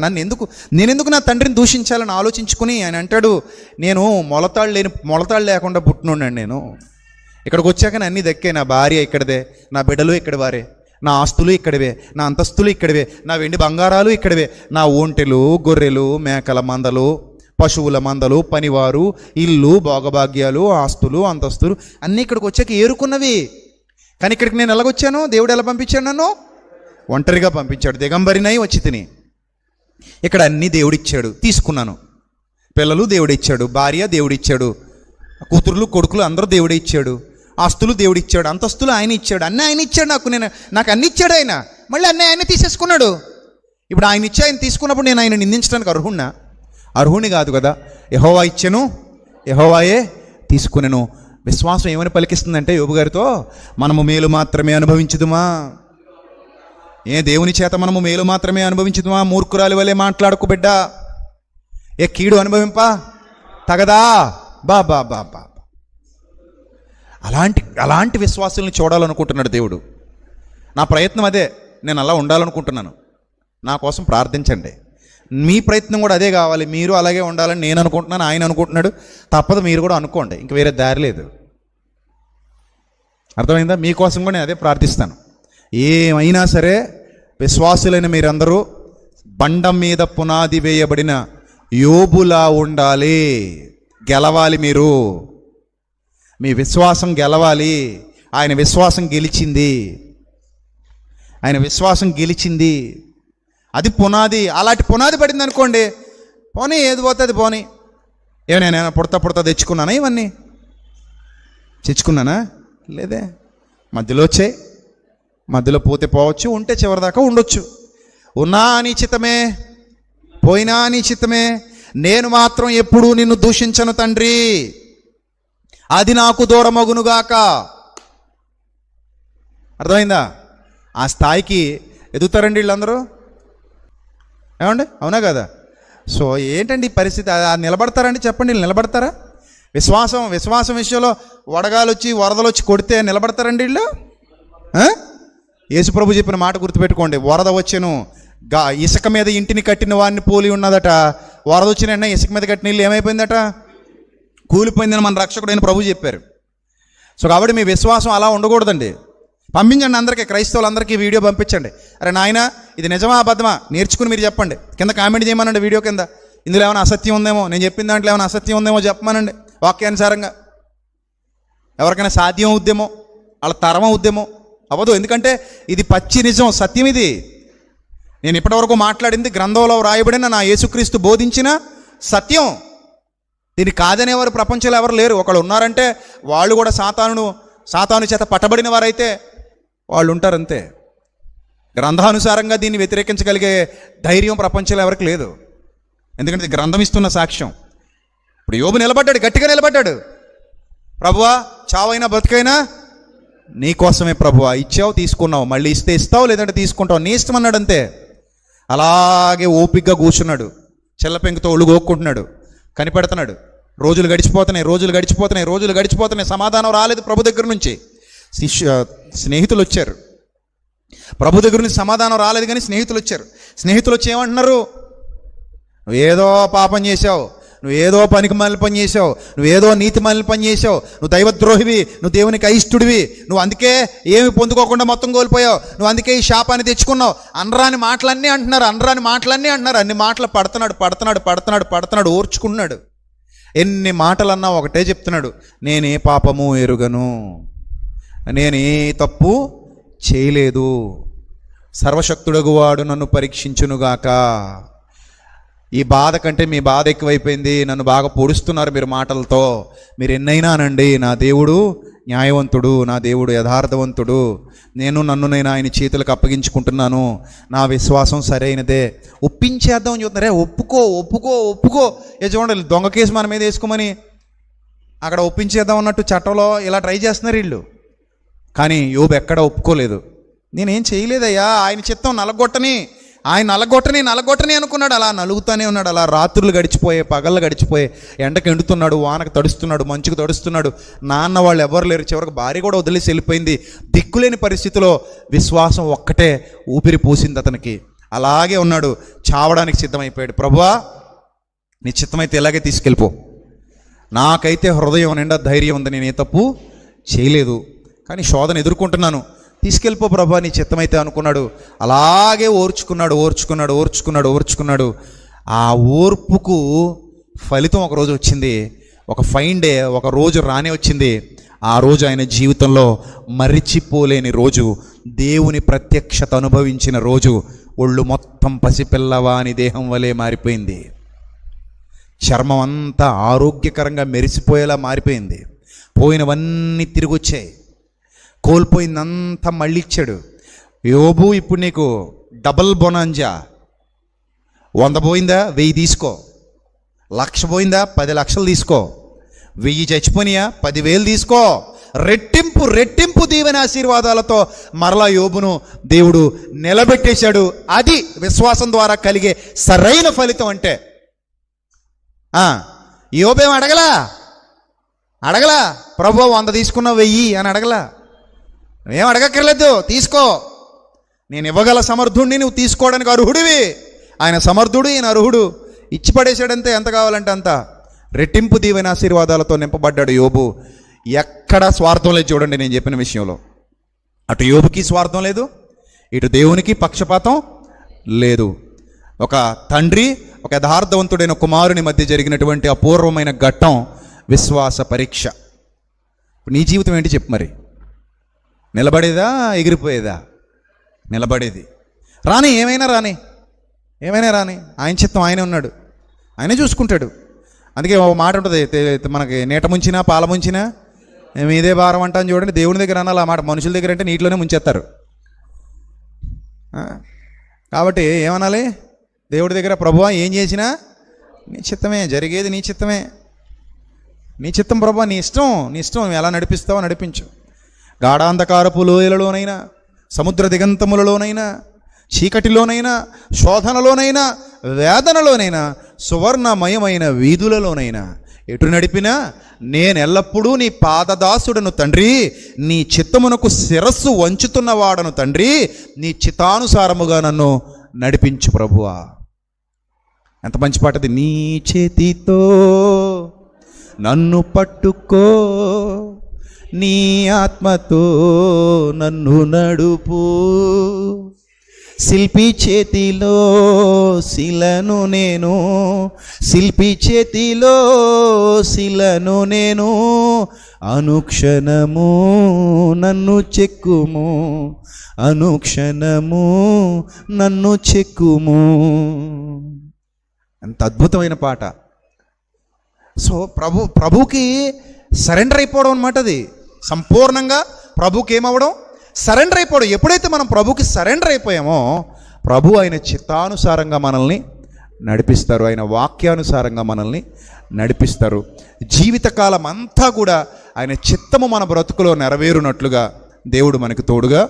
నేనెందుకు నా తండ్రిని దూషించాలని ఆలోచించుకుని ఆయన అంటాడు, నేను మొలతాళ్ళు లేకుండా పుట్టినుండండి. నేను ఇక్కడికి వచ్చాక అన్నీ దక్కే. నా భార్య ఇక్కడదే, నా బిడ్డలు ఇక్కడి వారే, నా ఆస్తులు ఇక్కడివే, నా అంతస్తులు ఇక్కడివే, నా వెండి బంగారాలు ఇక్కడివే, నా ఒంటెలు గొర్రెలు మేకల మందలు పశువుల మందలు పనివారు ఇల్లు భోగభాగ్యాలు ఆస్తులు అంతస్తులు అన్నీ ఇక్కడికి వచ్చాక ఏరుకున్నవి. కానీ ఇక్కడికి నేను ఎలాగొచ్చాను? దేవుడు ఎలా పంపించాడు? నన్ను ఒంటరిగా పంపించాడు. దిగంబరినై వచ్చి తిని. ఇక్కడ అన్నీ దేవుడిచ్చాడు, తీసుకున్నాను. పిల్లలు దేవుడిచ్చాడు, భార్య దేవుడిచ్చాడు, కూతుర్లు కొడుకులు అందరూ దేవుడే ఇచ్చాడు, ఆస్తులు దేవుడిచ్చాడు, అంతస్తులు ఆయన ఇచ్చాడు, అన్నీ ఆయన ఇచ్చాడు. నాకు అన్ని ఇచ్చాడు ఆయన. మళ్ళీ అన్నీ ఆయన తీసేసుకున్నాడు. ఇప్పుడు ఆయన ఇచ్చి ఆయన తీసుకున్నప్పుడు నేను ఆయన నిందించడానికి అర్హుణ్ణి కాదు కదా. యెహోవా ఇచ్చెను, యెహోవాయే తీసుకునెను. విశ్వాసం ఏమని పలికిస్తుందంటే యోబు గారితో, మనము మేలు మాత్రమే అనుభవించుదుమా? దేవుని చేత మనము మేలు మాత్రమే అనుభవించుదుమా? మూర్ఖురాలి వలె మాట్లాడకు బిడ్డ, కీడు అనుభవింపా తగదా? బా బా బా బా. అలాంటి విశ్వాసాలను చూడాలనుకుంటున్నాడు దేవుడు. నా ప్రయత్నం అదే, నేను అలా ఉండాలనుకుంటున్నాను. నా కోసం ప్రార్థించండి. మీ ప్రయత్నం కూడా అదే కావాలి. మీరు అలాగే ఉండాలని నేను అనుకుంటున్నాను, ఆయన అనుకుంటున్నాడు. తప్పదు, మీరు కూడా అనుకోండి, ఇంక వేరే దారి లేదు. అర్థమైందా? మీకోసం కూడా నేను అదే ప్రార్థిస్తాను. ఏమైనా సరే విశ్వాసులైన మీరందరూ బండ మీద పునాది వేయబడిన యోబులా ఉండాలి. గెలవాలి. మీరు మీ విశ్వాసం గెలవాలి. ఆయన విశ్వాసం గెలిచింది. అది పునాది. అలాంటి పునాది పడింది అనుకోండి, పోనీ ఏది పోతుంది పోనీ. నేను పుడతా తెచ్చుకున్నానా? ఇవన్నీ తెచ్చుకున్నానా? లేదే. మధ్యలో వచ్చాయి, మధ్యలో పోతే పోవచ్చు, ఉంటే చివరిదాకా ఉండొచ్చు. ఉన్నా అనిశ్చితమే, పోయినా నీ చిత్తమే, నేను మాత్రం ఎప్పుడూ నిన్ను దూషించను తండ్రి, అది నాకు దూరమగునుగాక. అర్థమైందా? ఆ స్థాయికి ఎదుగుతారండి వీళ్ళందరూ. ఏమండి, అవునా కదా? సో ఏంటండి ఈ పరిస్థితి? నిలబడతారండి? చెప్పండి, వీళ్ళు నిలబడతారా? విశ్వాసం విషయంలో వడగాలు వచ్చి వరదలు వచ్చి కొడితే నిలబడతారండి వీళ్ళు? యేసుప్రభు చెప్పిన మాట గుర్తుపెట్టుకోండి. వరద వచ్చెను, ఇసుక మీద ఇంటిని కట్టిన వాడిని పోలి ఉన్నదట. వరద వచ్చిన వెంటనే ఇసుక మీద కట్టిన ఇల్లు ఏమైపోయిందట? కూలిపోయిందని మన రక్షకుడైన ప్రభు చెప్పారు. సో కాబట్టి మీ విశ్వాసం అలా ఉండకూడదండి. పంపించండి అందరికీ, క్రైస్తవులందరికీ వీడియో పంపించండి. అరే నాయన, ఇది నిజమా అబద్ధమా నేర్చుకుని మీరు చెప్పండి. కింద కామెంట్ చేయమనండి వీడియో కింద. ఇందులో ఏమైనా అసత్యం ఉందేమో, నేను చెప్పిన దాంట్లో ఏమైనా అసత్యం ఉందేమో చెప్పమనండి. వాక్యానుసారంగా ఎవరికైనా సాధ్యం అవుద్దేమో, వాళ్ళ తరం అవుద్దేమో. అవ్వదు, ఎందుకంటే ఇది పచ్చి నిజం, సత్యం. ఇది నేను ఇప్పటివరకు మాట్లాడింది గ్రంథంలో వ్రాయబడిన నా యేసుక్రీస్తు బోధించిన సత్యం. దీన్ని కాదనేవారు ప్రపంచంలో ఎవరు లేరు. ఒకళ్ళు ఉన్నారంటే వాళ్ళు కూడా సాతాను చేత పట్టబడిన వారైతే వాళ్ళు ఉంటారంతే. గ్రంథానుసారంగా దీన్ని వ్యతిరేకించగలిగే ధైర్యం ప్రపంచంలో ఎవరికి లేదు. ఎందుకంటే ఇది గ్రంథం ఇస్తున్న సాక్ష్యం. ఇప్పుడు యోబు నిలబడ్డాడు, గట్టిగా నిలబడ్డాడు. ప్రభువా, చావైనా బ్రతికైనా నీ కోసమే ప్రభువా, ఇచ్చావు తీసుకున్నావు, మళ్ళీ ఇస్తే ఇస్తావు లేదంటే తీసుకుంటావు, నీ ఇష్టం అన్నాడు అంతే. అలాగే ఓపికగా కూర్చున్నాడు, చెల్లపెంకుతో ఒళ్ళు గోక్కుంటున్నాడు, కనిపెడుతున్నాడు. రోజులు గడిచిపోతున్నాయి. సమాధానం రాలేదు ప్రభు దగ్గర నుంచి. స్నేహితులు వచ్చారు, ప్రభు దగ్గర నుంచి సమాధానం రాలేదు, కానీ స్నేహితులు వచ్చి ఏమంటున్నారు? నువ్వేదో పాపం చేశావు, నువ్వేదో పనికి మాలిన పని చేసావు, నువ్వేదో నీతి మాలిన పని చేసావు, నువ్వు దైవద్రోహివి, నువ్వు దేవునికి అయిష్టుడివి, నువ్వు అందుకే ఏమి పొందుకోకుండా మొత్తం కోల్పోయావు, నువ్వు అందుకే ఈ శాపాన్ని తెచ్చుకున్నావు. అనరాని మాటలన్నీ అంటున్నారు. అన్ని మాటలు పడుతున్నాడు, ఓర్చుకున్నాడు. ఎన్ని మాటలన్నా ఒకటే చెప్తున్నాడు, నేనే పాపము ఎరుగను, నేనే తప్పు చేయలేదు, సర్వశక్తుడగువాడు నన్ను పరీక్షించునుగాక. ఈ బాధ కంటే మీ బాధ ఎక్కువైపోయింది, నన్ను బాగా పొడుస్తున్నారు మీరు మాటలతో. మీరు ఎన్నైనా అనండి, నా దేవుడు న్యాయవంతుడు, నా దేవుడు యథార్థవంతుడు, నన్ను ఆయన చేతులకు అప్పగించుకుంటున్నాను, నా విశ్వాసం సరైనదే. ఒప్పించేద్దాం అని చూస్తున్నారే, ఒప్పుకో. చూడండి, దొంగ కేసు మన మీద వేసుకోమని అక్కడ ఒప్పించేద్దాం అన్నట్టు చట్టంలో ఇలా ట్రై చేస్తున్నారు వీళ్ళు. కానీ యోబు ఎక్కడ ఒప్పుకోలేదు. నేనేం చేయలేదయ్యా, ఆయన చిత్తం నలగొట్టని అనుకున్నాడు. అలా నలుగుతానే ఉన్నాడు. అలా రాత్రులు గడిచిపోయే, పగళ్ళు గడిచిపోయే, ఎండకు ఎండుతున్నాడు, వానకు తడుస్తున్నాడు, మంచుకు తడుస్తున్నాడు. నాన్న వాళ్ళు ఎవరు లేరు, చివరికి భార్య కూడా వదిలేసి వెళ్ళిపోయింది. దిక్కులేని పరిస్థితిలో విశ్వాసం ఒక్కటే ఊపిరి పోసింది అతనికి. అలాగే ఉన్నాడు, చావడానికి సిద్ధమైపోయాడు. ప్రభువా, నీ చిత్తమైతే ఇలాగే తీసుకెళ్ళిపో, నాకైతే హృదయం నిండా ధైర్యం ఉంది, నేను ఏ తప్పు చేయలేదు, కానీ శోధన ఎదుర్కొంటున్నాను, తీసుకెళ్ళిపో ప్రభా, నీ చిత్తమైతే అనుకున్నాడు. అలాగే ఓర్చుకున్నాడు. ఆ ఓర్పుకు ఫలితం ఒక రోజు వచ్చింది. ఒక ఫైన్ డే, ఒక రోజు రానే వచ్చింది. ఆ రోజు ఆయన జీవితంలో మరిచిపోలేని రోజు, దేవుని ప్రత్యక్షత అనుభవించిన రోజు. ఒళ్ళు మొత్తం పసిపిల్లవాని దేహం వలె మారిపోయింది. చర్మం అంతా ఆరోగ్యకరంగా మెరిసిపోయేలా మారిపోయింది. పోయినవన్నీ తిరిగి వచ్చాయి, కోల్పోయిందంతా మళ్ళీ ఇచ్చాడు. యోబు, ఇప్పుడు నీకు డబల్ బొనాంజా. 100 పోయిందా, 1000 తీసుకో. 1,00,000 పోయిందా, 10 లక్షలు తీసుకో. 1000 చచ్చిపోయినాయా, 10,000 తీసుకో. రెట్టింపు దీవెన ఆశీర్వాదాలతో మరలా యోబును దేవుడు నిలబెట్టేశాడు. అది విశ్వాసం ద్వారా కలిగే సరైన ఫలితం. అంటే యోబేం అడగలా ప్రభువా 100 తీసుకున్నావు 1000 అని అడగలా. ఏం అడగక్కర్లేదు, తీసుకో, నేను ఇవ్వగల సమర్థుడిని, నువ్వు తీసుకోవడానికి అర్హుడివి. ఆయన సమర్థుడు, ఈయన అర్హుడు. ఇచ్చి పడేశాడంతే, ఎంత కావాలంటే అంత. రెట్టింపు దీవెన ఆశీర్వాదాలతో నింపబడ్డాడు యోబు. ఎక్కడ స్వార్థం లేదు చూడండి, నేను చెప్పిన విషయంలో. అటు యోబుకి స్వార్థం లేదు, ఇటు దేవునికి పక్షపాతం లేదు. ఒక తండ్రి, ఒక యథార్థవంతుడైన కుమారుని మధ్య జరిగినటువంటి అపూర్వమైన ఘట్టం విశ్వాస పరీక్ష. నీ జీవితం ఏంటి చెప్పు మరి? నిలబడేదా, ఎగిరిపోయేదా? నిలబడేది. ఏమైనా రాని, ఆయన చిత్తం ఆయనే ఉన్నాడు, ఆయనే చూసుకుంటాడు. అందుకే ఒక మాట ఉంటుంది మనకి, నీట ముంచినా పాల ముంచినా మీదే భారం అంటాను చూడండి. దేవుని దగ్గర అనాలి ఆ మాట, మనుషుల దగ్గర అంటే నీటిలోనే ముంచేస్తారు. కాబట్టి ఏమనాలి? దేవుడి దగ్గర ప్రభువా ఏం చేసినా నీ చిత్తమే, జరిగేది నీ చిత్తమే, నీ చిత్తం ప్రభువా, నీ ఇష్టం నువ్వు ఎలా నడిపిస్తావో నడిపించు. గాఢాంధకారపు లోయలలోనైనా, సముద్ర దిగంతములలోనైనా, చీకటిలోనైనా, శోధనలోనైనా, వేదనలోనైనా, సువర్ణమయమైన వీధులలోనైనా ఎటు నడిపినా నేను ఎల్లప్పుడూ నీ పాదదాసుడను తండ్రి, నీ చిత్తమునకు శిరస్సు వంచుతున్నవాడను తండ్రి, నీ చిత్తానుసారముగా నన్ను నడిపించు ప్రభువా. ఎంత మంచి పాట అది. నీ చేతితో నన్ను పట్టుకో, నీ ఆత్మతో నన్ను నడుపు, శిల్పి చేతిలో శిలను నేను, శిల్పి చేతిలో శిలను నేను, అనుక్షణము నన్ను చెక్కుము, అనుక్షణము నన్ను చెక్కుము. ఎంత అద్భుతమైన పాట. సో ప్రభుకి సరెండర్ అయిపోవడం అన్నమాట. అది సంపూర్ణంగా ప్రభుకి ఏమవ్వడం, సరెండర్ అయిపోవడం. ఎప్పుడైతే మనం ప్రభుకి సరెండర్ అయిపోయామో ప్రభు ఆయన చిత్తానుసారంగా మనల్ని నడిపిస్తారు, ఆయన వాక్యానుసారంగా మనల్ని నడిపిస్తారు. జీవితకాలం అంతా కూడా ఆయన చిత్తము మన బ్రతుకులో నెరవేరునట్లుగా దేవుడు మనకు తోడుగా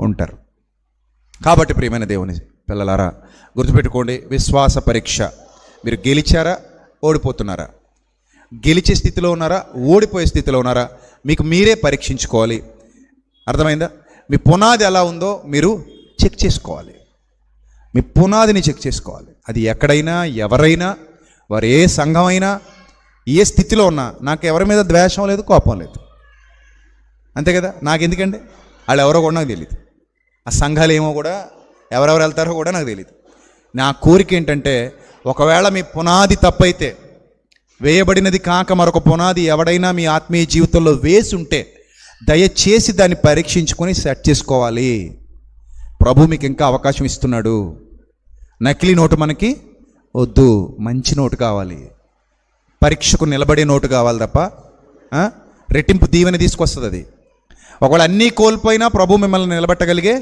ఉంటారు. కాబట్టి ప్రియమైన దేవుని పిల్లలారా, గుర్తుపెట్టుకోండి, విశ్వాస పరీక్ష. మీరు గెలిచారా, ఓడిపోతున్నారా? గెలిచే స్థితిలో ఉన్నారా, ఓడిపోయే స్థితిలో ఉన్నారా? మీకు మీరే పరీక్షించుకోవాలి. అర్థమైందా? మీ పునాది ఎలా ఉందో మీరు చెక్ చేసుకోవాలి. మీ పునాదిని చెక్ చేసుకోవాలి. అది ఎక్కడైనా, ఎవరైనా, వారు ఏ సంఘమైనా, ఏ స్థితిలో ఉన్నా, నాకు ఎవరి మీద ద్వేషం లేదు, కోపం లేదు, అంతే కదా. నాకు ఎందుకండి, వాళ్ళు ఎవరో కూడా నాకు తెలియదు, ఆ సంఘాలు ఏమో కూడా ఎవరెవరు వెళ్తారో కూడా నాకు తెలియదు. నా కోరిక ఏంటంటే, ఒకవేళ మీ పునాది తప్పైతే, వేయబడినది కాక మరొక పునాది ఎవడైనా మీ ఆత్మీయ జీవితంలో వేసి ఉంటే దయచేసి దాన్ని పరీక్షించుకొని సెట్ చేసుకోవాలి. ప్రభు మీకు ఇంకా అవకాశం ఇస్తున్నాడు. నకిలీ నోటు మనకి వద్దు, మంచి నోటు కావాలి, పరీక్షకు నిలబడే నోటు కావాలి తప్ప రెట్టింపు దీవెన తీసుకొస్తుంది అది. ఒకవేళ అన్నీ కోల్పోయినా ప్రభు మిమ్మల్ని నిలబెట్టగలిగే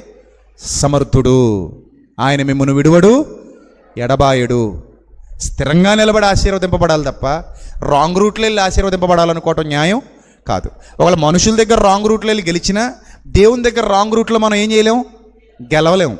సమర్థుడు. ఆయన మిమ్మల్ని విడువడు, ఎడబాయడు. స్థిరంగా నిలబడి ఆశీర్వదింపబడాలి తప్ప రాంగ్ రూట్లో వెళ్ళి ఆశీర్వదింపబడాలనుకోవటం న్యాయం కాదు. ఒకవేళ మనుషుల దగ్గర రాంగ్ రూట్లో వెళ్ళి గెలిచినా దేవుని దగ్గర రాంగ్ రూట్లో మనం ఏం చేయలేము, గెలవలేము.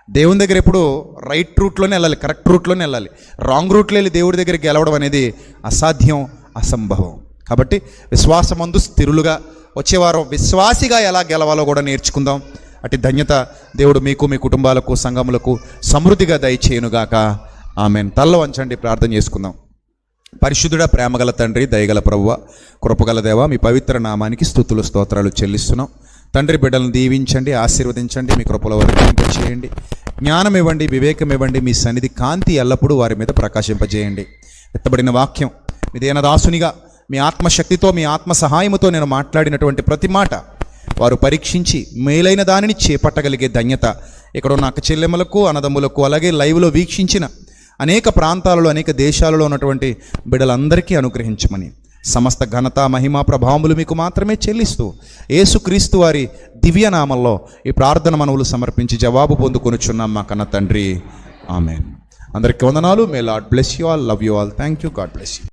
దేవుని దగ్గర ఎప్పుడు రైట్ రూట్లోనే వెళ్ళాలి, కరెక్ట్ రూట్లోనే వెళ్ళాలి. రాంగ్ రూట్లో వెళ్ళి దేవుడి దగ్గర గెలవడం అనేది అసాధ్యం, అసంభవం. కాబట్టి విశ్వాసమందు స్థిరులుగా వచ్చేవారం విశ్వాసిగా ఎలా గెలవాలో కూడా నేర్చుకుందాం. అటు ధన్యత దేవుడు మీకు, మీ కుటుంబాలకు, సంఘములకు సమృద్ధిగా దయచేయునుగాక. ఆమెన్. తల్ల వంచండి, ప్రార్థన చేసుకుందాం. పరిశుద్ధుడా, ప్రేమగల తండ్రి, దయగల ప్రభువ, కృపగల దేవ, మీ పవిత్ర నామానికి స్తుతులు స్తోత్రాలు చెల్లిస్తున్నాం. తండ్రి, బిడ్డలను దీవించండి, ఆశీర్వదించండి, మీ కృపలో వర్తింపచేయండి, జ్ఞానం ఇవ్వండి, వివేకం ఇవ్వండి, మీ సన్నిధి కాంతి ఎల్లప్పుడూ వారి మీద ప్రకాశింపజేయండి. ఎత్తబడిన వాక్యం మీ దేన దాసునిగా మీ ఆత్మశక్తితో, మీ ఆత్మ సహాయముతో నేను మాట్లాడినటువంటి ప్రతి మాట వారు పరీక్షించి మేలైన దానిని చేపట్టగలిగే ధన్యత ఇక్కడ ఉన్న అక్క చెల్లెమ్మలకు, అన్నదమ్ములకు, అలాగే లైవ్లో వీక్షించిన అనేక ప్రాంతాలలో, అనేక దేశాలలో ఉన్నటువంటి బిడ్డలందరికీ అనుగ్రహించమని, సమస్త ఘనత, మహిమ, ప్రభావములు మీకు మాత్రమే చెల్లిస్తూ యేసుక్రీస్తు వారి దివ్యనామంలో ఈ ప్రార్థన మనవులు సమర్పించి జవాబు పొందుకొనుచున్నాం మా కన్న తండ్రి. ఆమెన్. అందరికీ వందనాలు. May Lord bless you all, love you all. Thank you. God bless you.